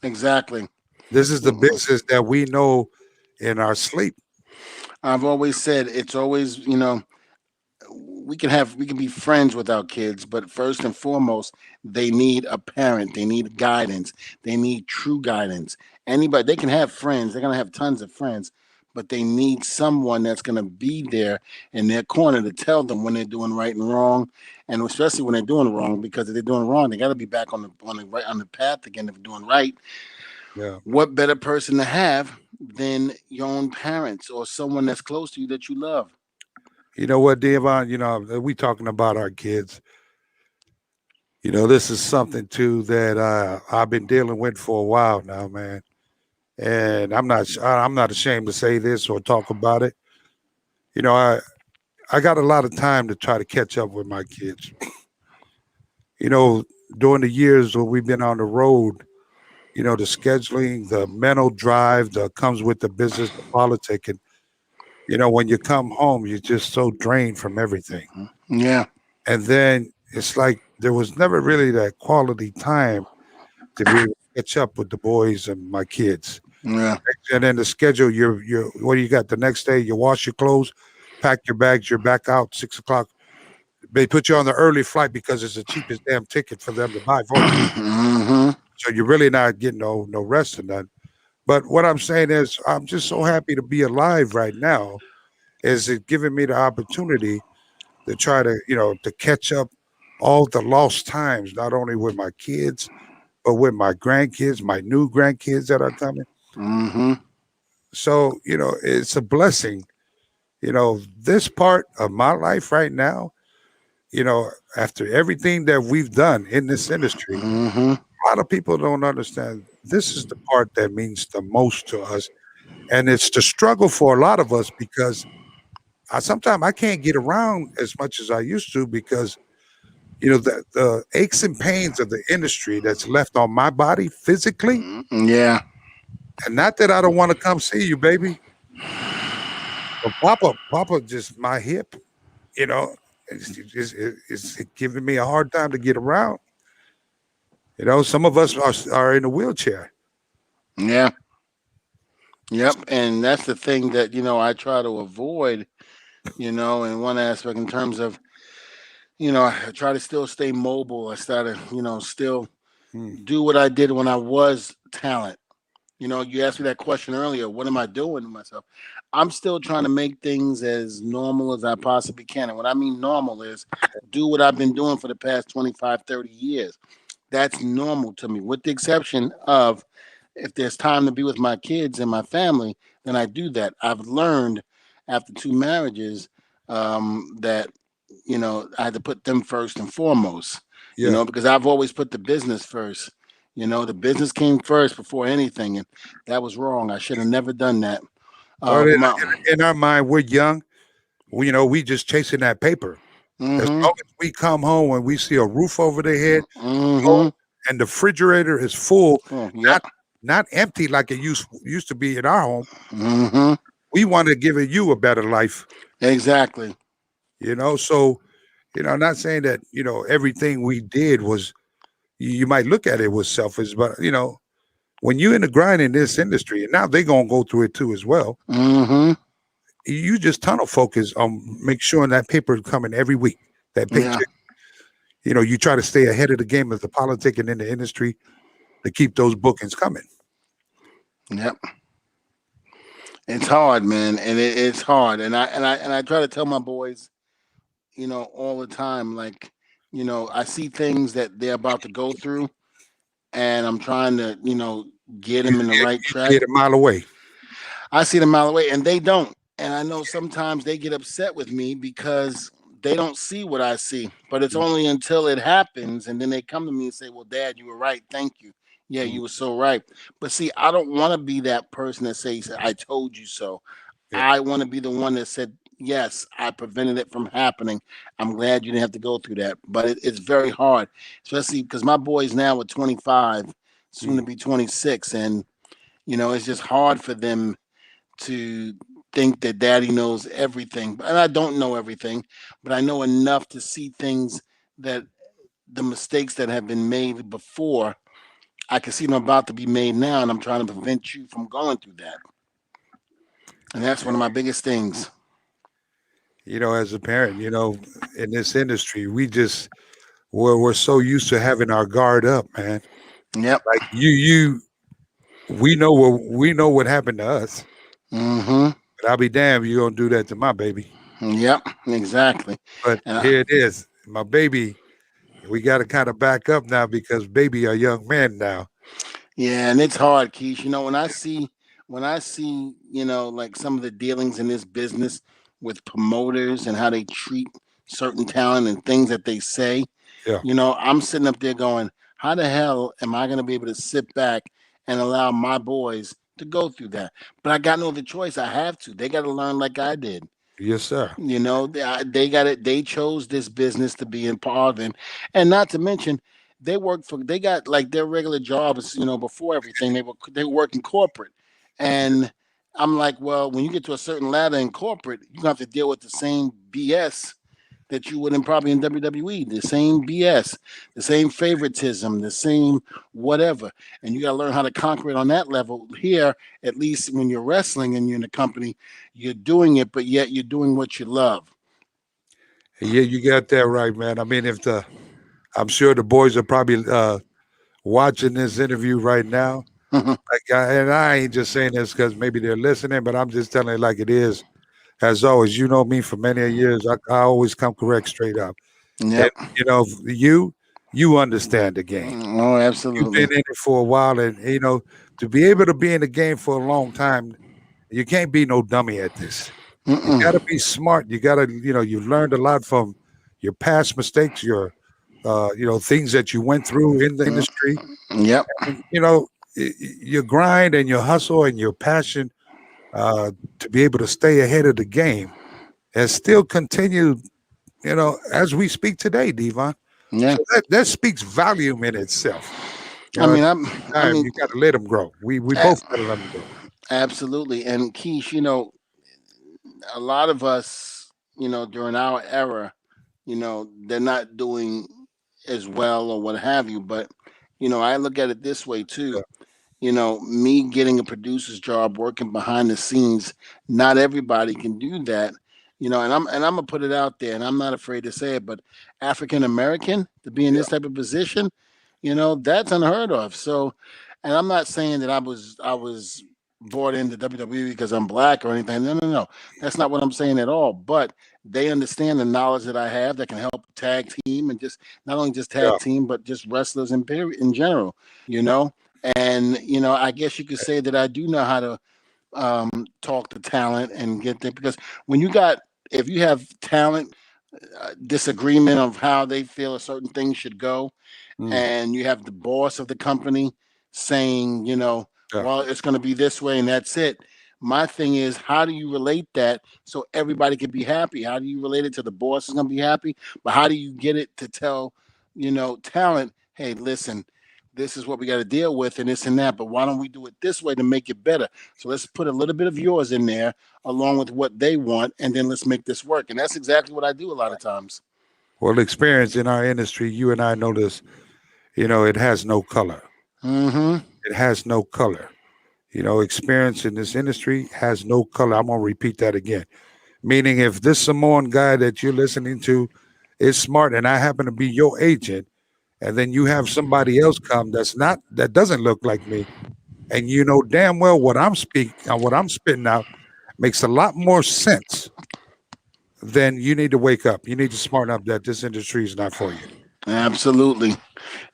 Exactly. This is the Mm-mm. business that we know. in our sleep. I've always said it's always, we can be friends with our kids, but first and foremost, they need a parent. They need guidance. They need true guidance. Anybody, they can have friends. They're gonna have tons of friends, but they need someone that's gonna be there in their corner to tell them when they're doing right and wrong, and especially when they're doing wrong. Because if they're doing wrong, they got to be back on the path again of doing right. Yeah. What better person to have than your own parents or someone that's close to you that you love? You know what, Devon? We talking about our kids. This is something too that I've been dealing with for a while now, man. And I'm not ashamed to say this or talk about it. I got a lot of time to try to catch up with my kids. you know, During the years when we've been on the road, the scheduling, the mental drive that comes with the business, the politic, and when you come home, you're just so drained from everything. Yeah. And then it's like there was never really that quality time to be able to catch up with the boys and my kids. Yeah. And then the schedule, you're what do you got the next day? You wash your clothes, pack your bags, you're back out 6 o'clock. They put you on the early flight because it's the cheapest damn ticket for them to buy for you. Mm-hmm. So you're really not getting no rest in that. But what I'm saying is, I'm just so happy to be alive right now. Is it giving me the opportunity to try to, to catch up all the lost times, not only with my kids, but with my grandkids, my new grandkids that are coming. Mm-hmm. So, it's a blessing. This part of my life right now, after everything that we've done in this industry, Mm-hmm. a lot of people don't understand this is the part that means the most to us. And it's the struggle for a lot of us because sometimes I can't get around as much as I used to because, the aches and pains of the industry that's left on my body physically. Yeah. And not that I don't want to come see you, baby. But Papa, just my hip, you know, it's giving me a hard time to get around. Some of us are in a wheelchair. Yeah. Yep. And that's the thing that, I try to avoid, in one aspect in terms of, I try to still stay mobile. I started, still Hmm. do what I did when I was talent. You asked me that question earlier. What am I doing to myself? I'm still trying to make things as normal as I possibly can. And what I mean normal is do what I've been doing for the past 25, 30 years. That's normal to me, with the exception of if there's time to be with my kids and my family, then I do that. I've learned after two marriages that, I had to put them first and foremost, Yeah. because I've always put the business first. The business came first before anything, and that was wrong. I should have never done that. Well, My, in our mind, we're young. We just chasing that paper. As mm-hmm, long as we come home and we see a roof over their head, mm-hmm. and the refrigerator is full, Oh, yep. not empty like it used to be in our home. Mm-hmm. We want to give you a better life. Exactly. So I'm not saying that everything we did was. You might look at it was selfish, but when you're in the grind in this industry, and now they're gonna go through it too as well. Mm-hmm. You just tunnel focus on make sure that paper is coming every week. That Yeah. paycheck. You try to stay ahead of the game of the politic and in the industry to keep those bookings coming. Yep. It's hard, man, and it's hard. And I try to tell my boys, all the time, like, I see things that they're about to go through, and I'm trying to, get them in the right You track. get a mile away. I see them a mile away, and they don't. And I know sometimes they get upset with me because they don't see what I see. But it's only until it happens, and then they come to me and say, "Well, Dad, you were right. Thank you. Yeah, Mhm. you were so right." But see, I don't want to be that person that says, "I told you so." Yeah. I want to be the one that said, "Yes, I prevented it from happening. I'm glad you didn't have to go through that." But it's very hard, especially because my boys now are 25, soon to Mm. be 26, and it's just hard for them to think that daddy knows everything. And I don't know everything, but I know enough to see things that the mistakes that have been made before, I can see them about to be made now, and I'm trying to prevent you from going through that. And that's one of my biggest things. As a parent, in this industry, we're so used to having our guard up, man. Yep. Like we know what happened to us, Mm-hmm. but I'll be damned if you're gonna do that to my baby. Yep. Exactly. But here it is, my baby. We got to kind of back up now because baby are young men now. Yeah, and it's hard, Keish. When I see, like some of the dealings in this business with promoters and how they treat certain talent and things that they say, Yeah. I'm sitting up there going, how the hell am I going to be able to sit back and allow my boys to go through that? But I got no other choice. I have to. They got to learn like I did. Yes, sir. They got it. They chose this business to be in part of it, and not to mention they got like their regular jobs. Before everything, they work in corporate, and I'm like, well, when you get to a certain ladder in corporate, you have to deal with the same BS that you would probably in WWE, the same BS, the same favoritism, the same whatever, and you got to learn how to conquer it on that level. Here, at least when you're wrestling and you're in a company, you're doing it, but yet you're doing what you love. Yeah, you got that right, man. I mean, I'm sure the boys are probably watching this interview right now. And I ain't just saying this because maybe they're listening, but I'm just telling it like it is. As always, you know me for many years. I always come correct straight up. Yep. And, you understand the game. Oh, You've absolutely. been in it for a while, and to be able to be in the game for a long time, you can't be no dummy at this. You got to be smart. You got to, you've learned a lot from your past mistakes, your, things that you went through in the industry. Yep. And, your grind and your hustle and your passion to be able to stay ahead of the game has still continued, as we speak today, Devon. Yeah. So that speaks volume in itself. I mean, You got to let them grow. We both got to let them grow. absolutely. And Keish, a lot of us, during our era, they're not doing as well or what have you. But, I look at it this way too. Me getting a producer's job, working behind the scenes, not everybody can do that. And I'm gonna put it out there, and I'm not afraid to say it, but African American to be in this type of position, that's unheard of. So, and I'm not saying that I was brought into WWE because I'm black or anything. No, no, no. That's not what I'm saying at all. But they understand the knowledge that I have that can help tag team and just not only just tag Yeah. team, but just wrestlers in general, you know. And I guess you could say that I do know how to talk to talent and get there because when if you have talent disagreement of how they feel a certain thing should go, and you have the boss of the company saying, Yeah. well, it's going to be this way and that's it. My thing is, how do you relate that so everybody can be happy? How do you relate it to the boss is going to be happy? But how do you get it to tell, talent, hey, listen, this is what we got to deal with and this and that. But why don't we do it this way to make it better? So let's put a little bit of yours in there along with what they want, and then let's make this work. And that's exactly what I do a lot of times. Well, experience in our industry, you and I know this, it has no color. Mm-hmm. It has no color. Experience in this industry has no color. I'm going to repeat that again. Meaning, if this Samoan guy that you're listening to is smart and I happen to be your agent, and then you have somebody else come that doesn't look like me, and you know damn well what I'm spitting out makes a lot more sense, then you need to wake up. You need to smarten up that this industry is not for you. Absolutely.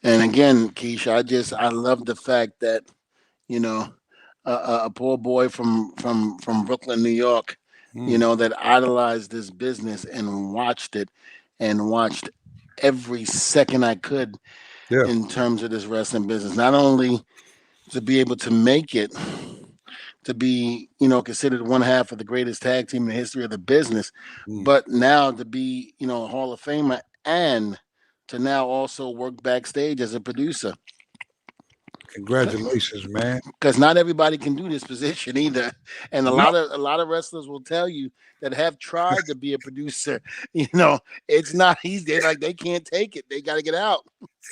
And again, Keisha, I love the fact that, a poor boy from Brooklyn, New York, that idolized this business and watched it and watched every second I could Yeah. in terms of this wrestling business. Not only to be able to make it, to be, considered one half of the greatest tag team in the history of the business, but now to be, a Hall of Famer and to now also work backstage as a producer. Congratulations, man. Because not everybody can do this position either, and a lot of wrestlers will tell you that have tried to be a producer. It's not easy. They can't take it. They got to get out.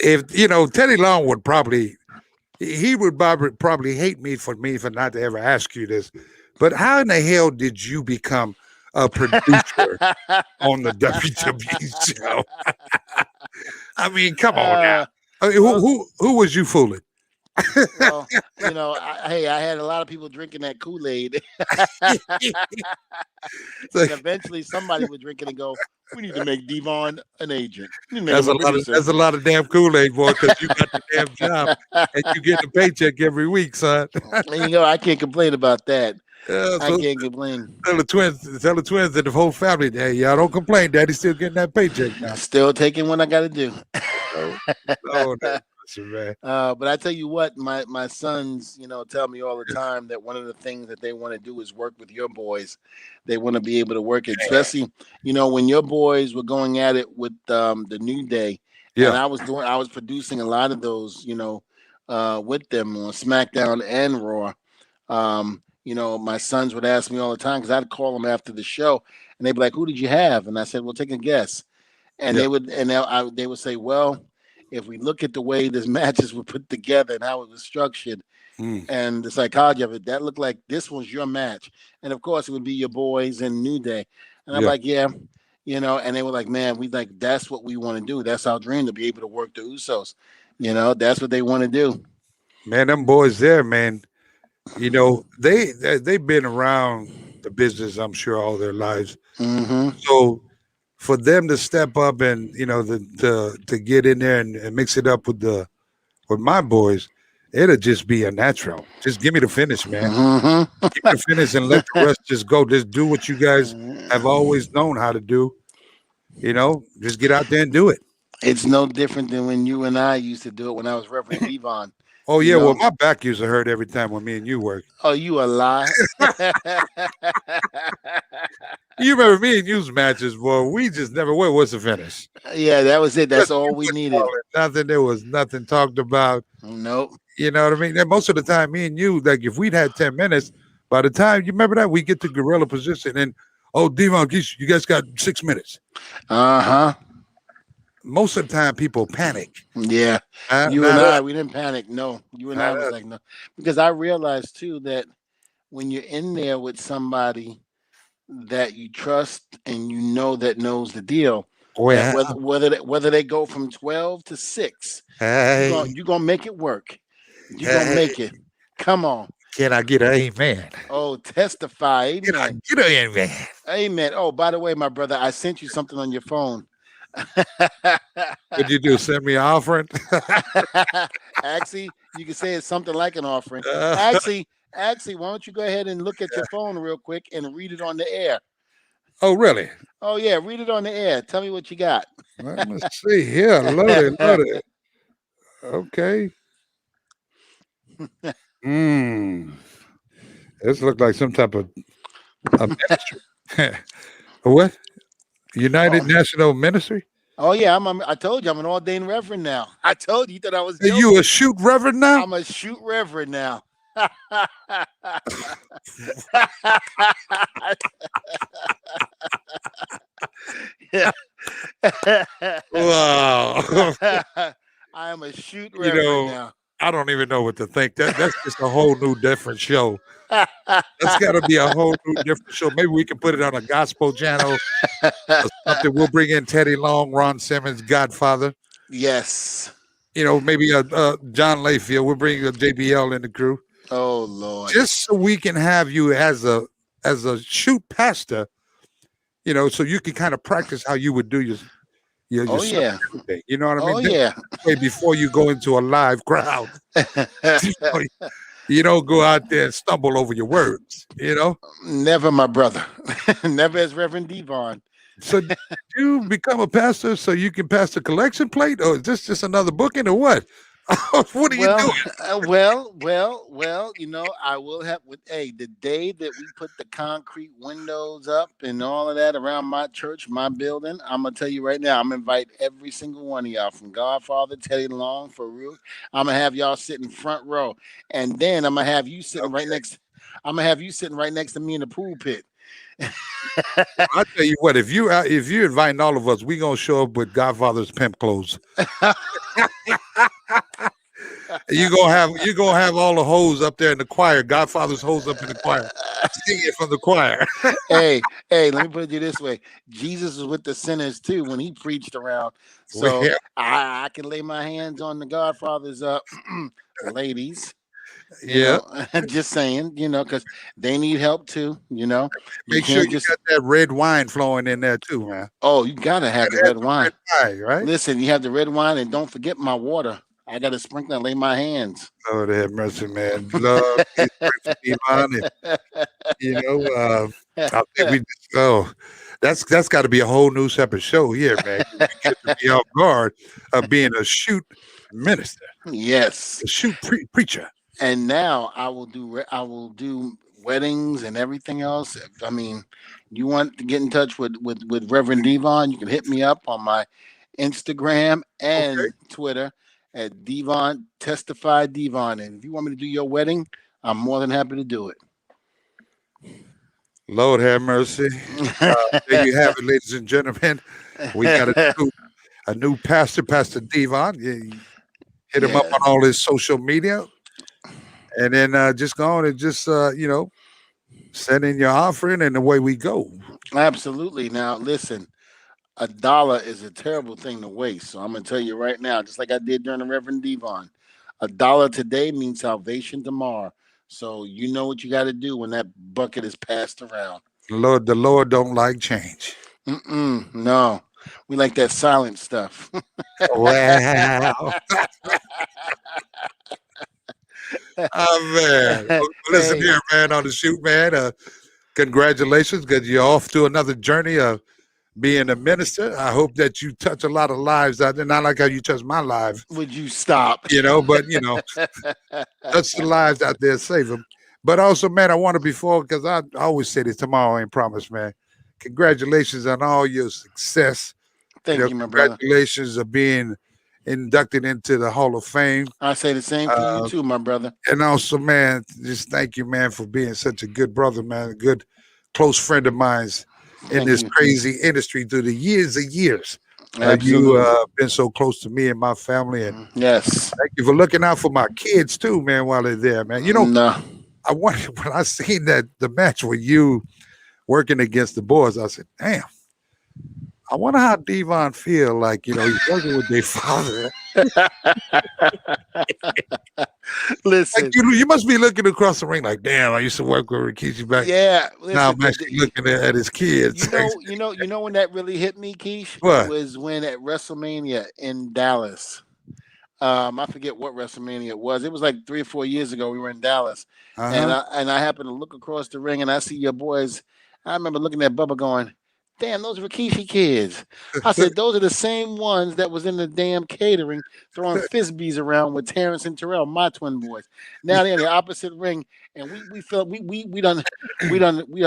If Teddy Long would probably hate me for not to ever ask you this, But how in the hell did you become a producer on the WWE show? I mean, come on now. I mean, who was you fooling? Well, you know, I had a lot of people drinking that Kool-Aid. And eventually somebody would drink it and go, we need to make Devon an agent. That's a lot of damn Kool-Aid, boy, because you got the damn job and you get the paycheck every week, son. You know, I can't complain about that. So I can't complain. Tell the twins and the whole family, hey, y'all don't complain. Daddy's still getting that paycheck now. Still taking what I got to do. Man. But I tell you what, my sons, you know, tell me all the time that one of the things that they want to do is work with your boys. They want to be able to work, especially, you know, when your boys were going at it with the New Day. Yeah. And I was producing a lot of those, you know, with them on SmackDown and Raw. You know, my sons would ask me all the time because I'd call them after the show and they'd be like, who did you have? And I said, well, take a guess. And they would say, well, if we look at the way this matches were put together and how it was structured and the psychology of it, that looked like this was your match. And of course, it would be your boys and New Day. And I'm like, yeah, you know, and they were like, man, that's what we want to do. That's our dream, to be able to work the Usos. You know, that's what they want to do. Man, them boys there, man, you know, they've been around the business, I'm sure, all their lives. Mm-hmm. So for them to step up and, you know, to get in there and mix it up with my boys, it'll just be a natural. Just give me the finish, man. Mm-hmm. Give me the finish and let the rest just go. Just do what you guys have always known how to do. You know, just get out there and do it. It's no different than when you and I used to do it when I was Reverend Devon. Oh, yeah. You know? Well, my back used to hurt every time when me and you worked. Oh, you a lie. You remember me and you's matches, boy. We just never went. What's the finish? Yeah, that was it. That's all we needed. Nothing. There was nothing talked about. Nope. You know what I mean? And most of the time, me and you, like if we'd had 10 minutes, by the time you remember that, we get to gorilla position and Devon, you guys got 6 minutes. Uh-huh. Most of the time, people panic. Yeah. You and I, we didn't panic. No. You and I was like, no. Because I realized, too, that when you're in there with somebody that you trust and you know that knows the deal, whether they go from 12 to 6, you're going to make it work. You're going to make it. Come on. Can I get an amen? Oh, testify. Amen. Can I get an amen? Amen. Oh, by the way, my brother, I sent you something on your phone. What'd you do? Send me an offering? Actually, you can say it's something like an offering. Actually, why don't you go ahead and look at your phone real quick and read it on the air? Oh, really? Oh, yeah. Read it on the air. Tell me what you got. Let me see here. Load it. Okay. This looks like some type of ministry. What? United National Ministry? Oh, yeah. I told you I'm an ordained reverend now. I told you, you thought I was joking. Are you a shoot reverend now? I'm a shoot reverend now. Wow. I am a shoot reverend now. I don't even know what to think. That's just a whole new different show. That's got to be a whole new different show. Maybe we can put it on a gospel channel or something. We'll bring in Teddy Long, Ron Simmons, Godfather. Yes. You know, maybe John Layfield. We'll bring a JBL in the crew. Oh, Lord. Just so we can have you as a shoot pastor, you know, so you can kind of practice how you would do your you know what I mean? Oh, yeah. Way before you go into a live crowd. You don't go out there and stumble over your words, you know? Never, my brother. Never as Reverend Devon. So did you become a pastor so you can pass the collection plate? Or is this just another booking or what? What are you doing? Well, you know, I will have the day that we put the concrete windows up and all of that around my church, my building, I'm gonna tell you right now, I'm gonna invite every single one of y'all, from Godfather, Teddy Long, Farouk. I'm gonna have y'all sitting front row, and then I'm gonna have you sitting right next. I'm gonna have you sitting right next to me in the pool pit. I'll tell you what, if you're inviting all of us, we're gonna show up with Godfather's pimp clothes. You gonna have all the hoes up there in the choir. Godfather's hoes up in the choir, singing from the choir. Hey, let me put it to you this way: Jesus was with the sinners too when he preached around. So Yeah, I can lay my hands on the Godfather's ladies. You yeah. know, just saying. You know, because they need help too. You know, you Make sure can't you just. got that red wine flowing in there too, man. Oh, you gotta have the Gotta have red some wine. red wine, right? Listen, you have the red wine, and don't forget my water. I gotta sprinkle and lay my hands. Lord have mercy, man. Love, peace, pray for Devon, and I think we just that's got to be a whole new separate show here, man. We get to be off guard of being a shoot minister, Yes. a shoot preacher. And now I will do weddings and everything else. I mean, you want to get in touch with Reverend Devon, you can hit me up on my Instagram Okay. and Twitter at Devon Testify Devon. And if you want me to do your wedding, I'm more than happy to do it. Lord have mercy. There you have it, ladies and gentlemen. We got a new pastor, Pastor Devon. Hit him up on Yes. all his social media, and then just go on and just send in your offering, and away we go. Absolutely. Now listen, $1 is a terrible thing to waste. So I'm gonna tell you right now, just like I did during the Reverend Devon, $1 today means salvation tomorrow. So you know what you got to do when that bucket is passed around. The Lord don't like change. No, we like that silent stuff. Wow. Oh man. Well, listen Hey, here, man, on the shoot, man. Congratulations, because you're off to another journey of being a minister. I hope that you touch a lot of lives out there. Not like how you touch my life, would you stop? but touch the lives out there, save them. But also, man, I want to before, because I always say this, tomorrow ain't promised, man. Congratulations on all your success. Thank you, my brother. Congratulations of being inducted into the Hall of Fame. I say the same to you Uh, too, my brother. And also, man, just thank you, man, for being such a good brother, man, a good close friend of mine in Thank this you. crazy industry through the years and years. Absolutely. You been so close to me and my family, and Yes. thank you for looking out for my kids too, man, while they're there, man. No. I wonder when I seen the match with you working against the boys, I said, damn. I wonder how Devon feel like, he's working with their father. Listen. Like you must be looking across the ring like, damn, I used to work with Rikishi back. Yeah. Now Listen, I'm actually looking at his kids. you know when that really hit me, Keish? What? Was when at WrestleMania in Dallas. I forget what WrestleMania it was. It was like 3 or 4 years ago. We were in Dallas, and Uh-huh. I happened to look across the ring and I see your boys. I remember looking at Bubba going, "Damn, those Rikishi kids." I said, "Those are the same ones that was in the damn catering throwing frisbees around with Terrence and Terrell, my twin boys. Now they're in the opposite ring, and we felt we done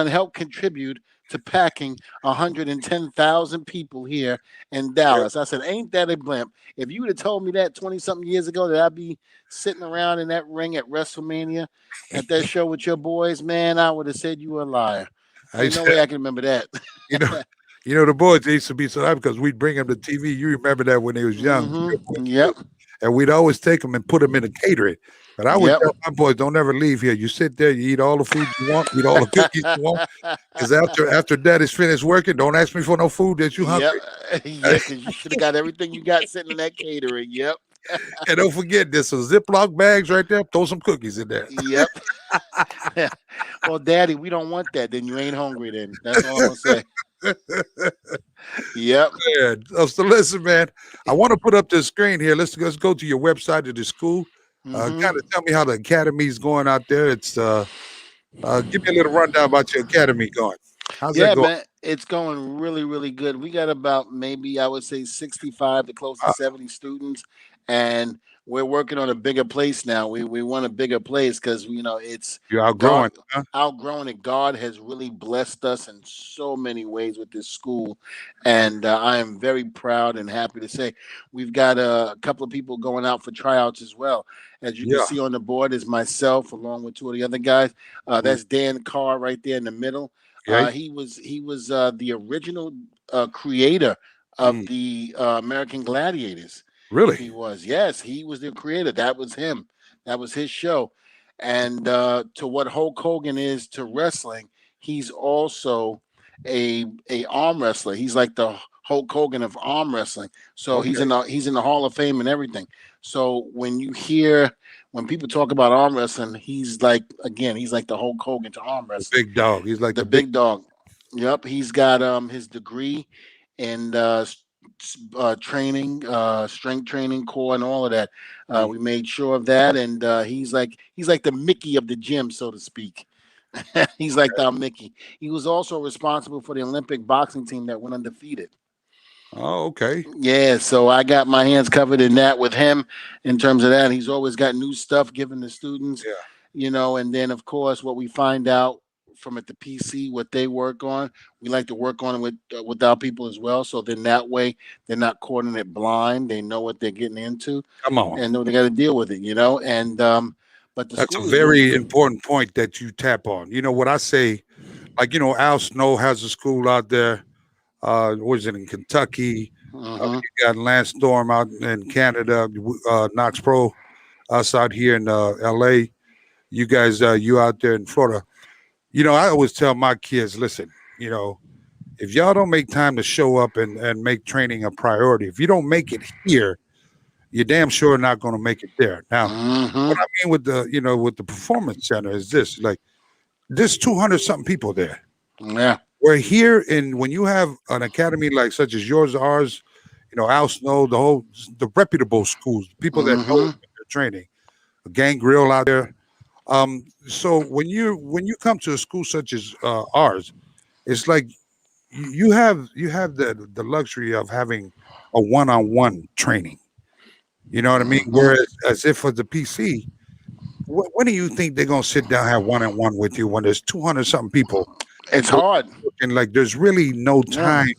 helped contribute to packing 110,000 people here in Dallas." I said, "Ain't that a blimp? If you would have told me that 20 something years ago that I'd be sitting around in that ring at WrestleMania at that show with your boys, man, I would have said you were a liar. Ain't no way I can remember that." you know, the boys, they used to be so happy because we'd bring them to TV. You remember that when they was young. Yep. And we'd always take them and put them in a catering. But I would Yep. tell my boys, don't ever leave here. You sit there, you eat all the food you want, eat all the cookies you want. Because after Dad is finished working, don't ask me for no food that you hungry. Yep. Yeah, because you should have got everything you got sitting in that catering. Yep. And don't forget, there's some Ziploc bags right there. Throw some cookies in there. Yep. Well, Daddy, we don't want that. Then you ain't hungry. Then that's all I'm gonna say. Yep. Yeah. So listen, man, I want to put up this screen here. Let's go to your website of the school. Kind of tell me how the academy's going out there. It's give me a little rundown about your academy going. How's that going? Man, it's going really, really good. We got about maybe I would say 65 to close to 70 students, and we're working on a bigger place now. We want a bigger place because it's You're outgrowing, outgrown it. God has really blessed us in so many ways with this school, and I am very proud and happy to say we've got a couple of people going out for tryouts as well. As you can see on the board is myself along with two of the other guys. That's Dan Carr right there in the middle. He was the original creator of the American Gladiators. Really? He was. Yes, he was the creator. That was him. That was his show. And to what Hulk Hogan is to wrestling, he's also a arm wrestler. He's like the Hulk Hogan of arm wrestling. So Okay. he's in the Hall of Fame and everything. So when people talk about arm wrestling, he's like the Hulk Hogan to arm The wrestling. big dog. He's like The the big. big dog. Yep, he's got his degree in training, strength training, core, and all of that. We made sure of that, and he's like the Mickey of the gym, so to speak. He's like the Mickey. He was also responsible for the Olympic boxing team that went undefeated. Oh, okay. Yeah, so I got my hands covered in that with him in terms of that. He's always got new stuff given the students, Yeah. and then of course what we find out from at the PC, what they work on, we like to work on it with our people as well. So then that way they're not caught in it blind. They know what they're getting into Come on. and know they got to deal with it, and but the That's a school is very really, important point that you tap on. You know what I say, like, Al Snow has a school out there. Was it in Kentucky? Mhm. You got Lance Storm out in Canada. Knox Pro us out here in LA. You guys, you out there in Florida. I always tell my kids, listen, if y'all don't make time to show up and make training a priority, if you don't make it here, you're damn sure not going to make it there. Now, what Mhm. I mean with the performance center is this: like, there's 200 something people there. Yeah. We're here when you have an academy like such as yours, ours, Al Snow, the reputable schools, people that know Mhm. what they're training, Gang Grill out there. So when you come to a school such as ours, it's like you have the luxury of having a one-on-one training. You know what I mean? Mhm. Whereas as if for the PC, when do you think they're gonna sit down and have one-on-one with you when there's 200 something people It's hard. and like there's really no Yeah. time.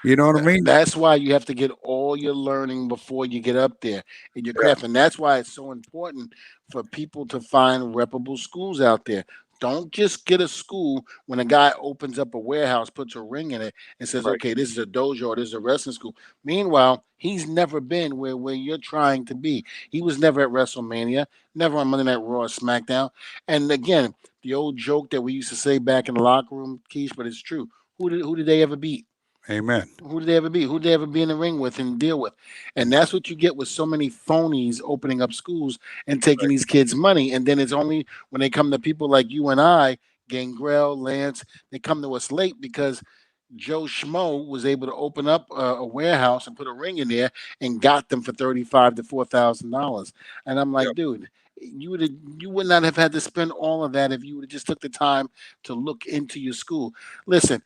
You know what I mean? That's why you have to get all your learning before you get up there in your Yeah, craft. And that's why it's so important for people to find reputable schools out there. Don't just get a school when a guy opens up a warehouse, puts a ring in it, and says, right. okay, this is a dojo or this is a wrestling school. Meanwhile, he's never been where you're trying to be. He was never at WrestleMania, never on Monday Night Raw or SmackDown. And again, the old joke that we used to say back in the locker room, Keish, but it's true. Who did they ever beat? Amen. Who did they ever be? Who did they ever be in the ring with and deal with? And that's what you get with so many phonies opening up schools and taking Right. these kids' money. And then it's only when they come to people like you and I, Gangrel, Lance, they come to us late because Joe Schmo was able to open up a warehouse and put a ring in there and got them for $35 to $4,000. And I'm like, Yep. dude, you would not have had to spend all of that if you would have just took the time to look into your school. Listen,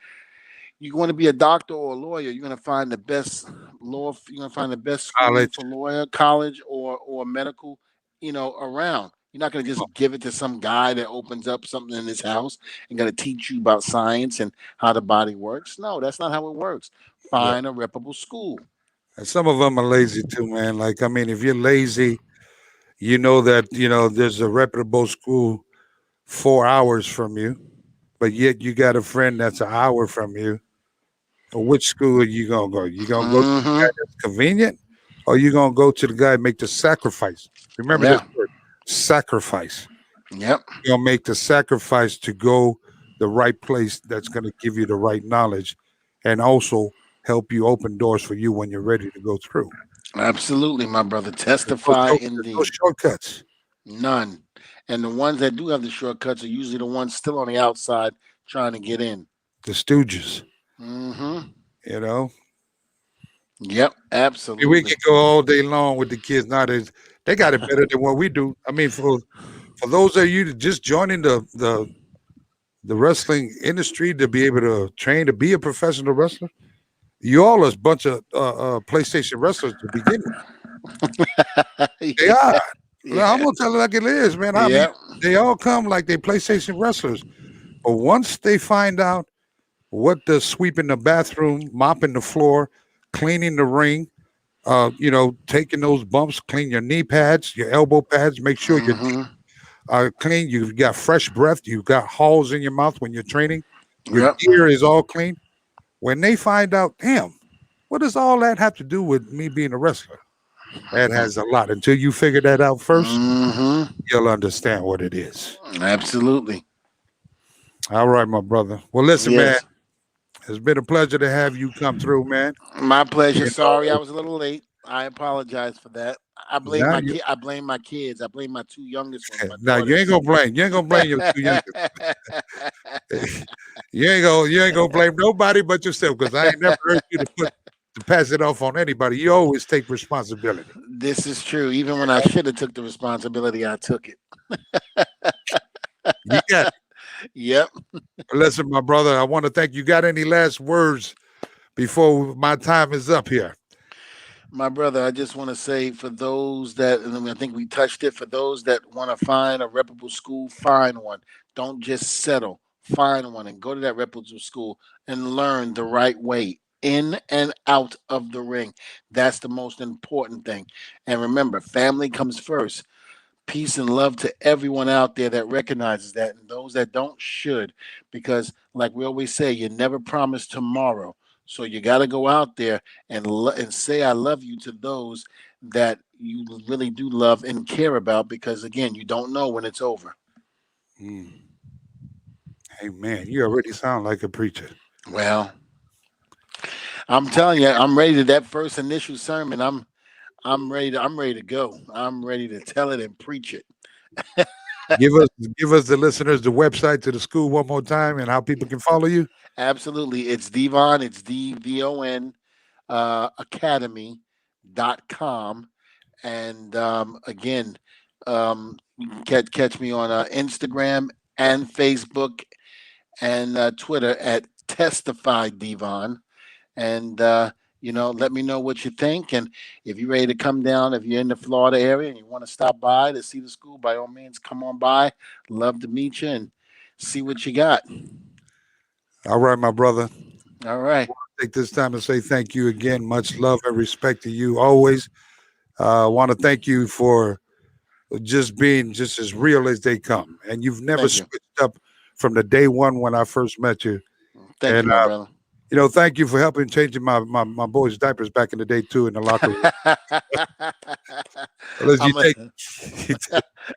you want to be a doctor or a lawyer, you're going to find the best you're going to find the best school College. for lawyer, college, or medical, around. You're not going to Oh, just give it to some guy that opens up something in his house and going to teach you about science and how the body works. No, that's not how it works. yeah. Find a reputable school. And some of them are lazy too, man. Like, I mean, if you're lazy, you know that there's a reputable school 4 hours from you, but yet you got a friend that's an hour from you. Which school are you gonna go? You gonna go to the guy Hmm. that's convenient, or you gonna go to the guy and make the sacrifice? Remember this Yeah. word, sacrifice. Yep. You're gonna make the sacrifice to go the right place that's gonna give you the right knowledge, and also help you open doors for you when you're ready to go through. Absolutely, my brother. There's no, Testify there's no indeed. shortcuts. None. And the ones that do have the shortcuts are usually the ones still on the outside trying to get in. The stooges, Hmm. you know. Yep, We absolutely. could go all day long with the kids now. They got it better than what we do. I mean, for those of you that just joining the wrestling industry to be able to train to be a professional wrestler, you all are a bunch of PlayStation wrestlers to begin with. They Yeah, are. Well, I'm yeah, gonna tell it like it is, man. I mean, yeah. they all come like they PlayStation wrestlers, but once they find out what the sweeping the bathroom, mopping the floor, cleaning the ring, taking those bumps, clean your knee pads, your elbow pads, make sure your Hmm. clean. You've got fresh breath. You've got halls in your mouth when you're training. Your Yep. gear is all clean. When they find out, damn, what does all that have to do with me being a wrestler? That has a lot. Until you figure that out first, Mm-hmm. you'll understand what it is. Absolutely. All right, my brother. Well, listen, man, Yes. it's been a pleasure to have you come through, man. My pleasure. You Sorry, I know, was a little late. I apologize for that. I blame now my you kid. I blame my kids. I blame my two youngest ones, my now you ain't daughters. gonna blame. You ain't gonna blame your two youngest. You ain't gonna blame nobody but yourself, because I ain't never heard you to pass it off on anybody. You always take responsibility. This is true. Even when I should have took the responsibility, I took it. You got it. Yep. Listen, my brother, I want to thank you. Got any last words before my time is up here? My brother, I just want to say for those that, and I think we touched it, for those that want to find a reputable school, find one. Don't just settle. Find one and go to that reputable school and learn the right way in and out of the ring. That's the most important thing. And remember, family comes first. Peace and love to everyone out there that recognizes that, and those that don't should, because like we always say, you never promise tomorrow. So you got to go out there and say I love you to those that you really do love and care about, because again, you don't know when it's over. Mm. Hey, man, you already sound like a preacher. Well, I'm telling you, I'm ready to that first initial sermon. I'm ready to go. I'm ready to tell it and preach it. Give us the listeners the website to the school one more time and how people can follow you. Absolutely. It's Devon, it's DVON academy.com. And again, you can catch me on Instagram and Facebook and Twitter at Testify Devon. And let me know what you think. And if you're ready to come down, if you're in the Florida area and you want to stop by to see the school, by all means, come on by. Love to meet you and see what you got. All right, my brother. All right. Take this time to say thank you again. Much love and respect to you always. I want to thank you for just being just as real as they come. And you've never Thank you. switched up from the day one when I first met you. Thank And you, my brother. thank you for helping changing my boys' diapers back in the day too in the locker room. Unless you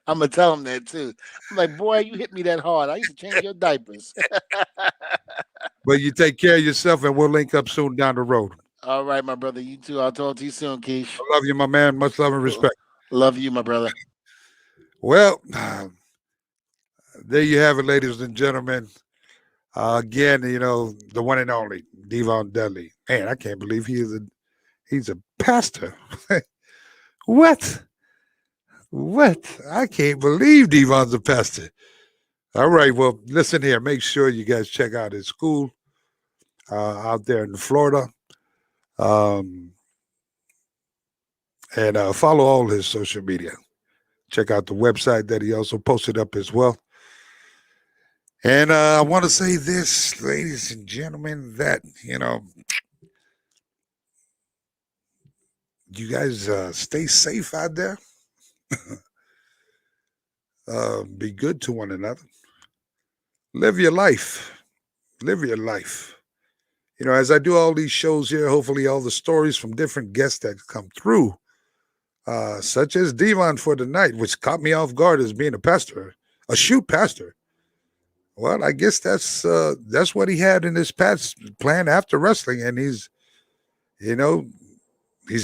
I'm gonna tell him that too. I'm like, boy, you hit me that hard. I used to change your diapers. but you take care of yourself, and we'll link up soon down the road. All right, my brother. You too. I'll talk to you soon, Keish. I love you, my man. Much love and respect. Love you, my brother. Well, there you have it, ladies and gentlemen. Again, the one and only Devon Dudley. Man, I can't believe he's a pastor. What? I can't believe Devon's a pastor. All right, well, listen here. Make sure you guys check out his school out there in Florida. And follow all his social media. Check out the website that he also posted up as well. And I want to say this, ladies and gentlemen, that, you guys stay safe out there. Be good to one another. Live your life. Live your life. As I do all these shows here, hopefully all the stories from different guests that come through, such as Devon for the night, which caught me off guard as being a pastor, a shoot pastor. Well, I guess that's what he had in his past plan after wrestling, and he's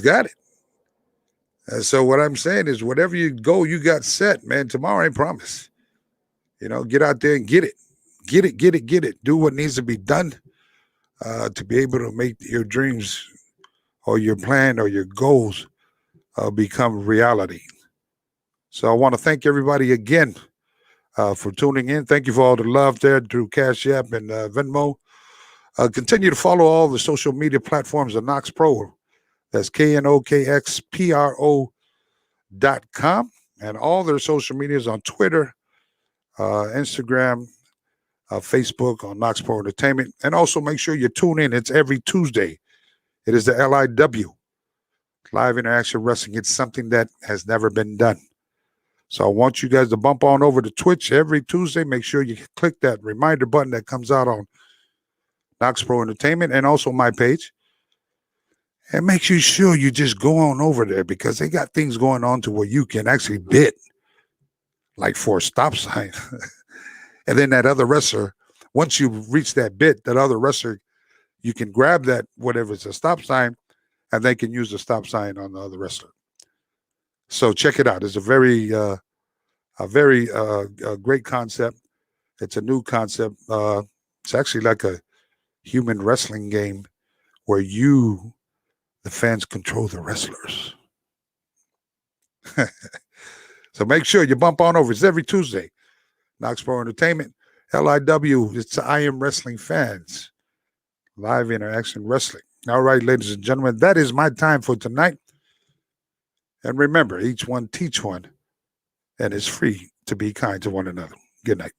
got it. And so what I'm saying is, whatever you got set, man. Tomorrow ain't promised. Get out there and get it. Do what needs to be done to be able to make your dreams or your plan or your goals become reality. So I want to thank everybody again for tuning in. Thank you for all the love there through Cash App and Venmo. Continue to follow all the social media platforms of Knox Pro. That's KNOKXPRO.com. And all their social medias on Twitter, Instagram, Facebook, on Knox Pro Entertainment. And also make sure you tune in. It's every Tuesday. It is the LIW, Live Interaction Wrestling. It's something that has never been done. So I want you guys to bump on over to Twitch every Tuesday. Make sure you click that reminder button that comes out on Knox Pro Entertainment and also my page. And make sure you just go on over there because they got things going on to where you can actually bid, like for a stop sign. And then that other wrestler, once you reach that bid, that other wrestler, you can grab that, whatever it's a stop sign, and they can use the stop sign on the other wrestler. So check it out. It's a very great concept. It's a new concept. It's actually like a human wrestling game where you, the fans, control the wrestlers. So make sure you bump on over. It's every Tuesday. Knoxborough Entertainment, LIW. It's I Am Wrestling Fans. Live Interaction Wrestling. All right, ladies and gentlemen, that is my time for tonight. And remember, each one teach one, and it's free to be kind to one another. Good night.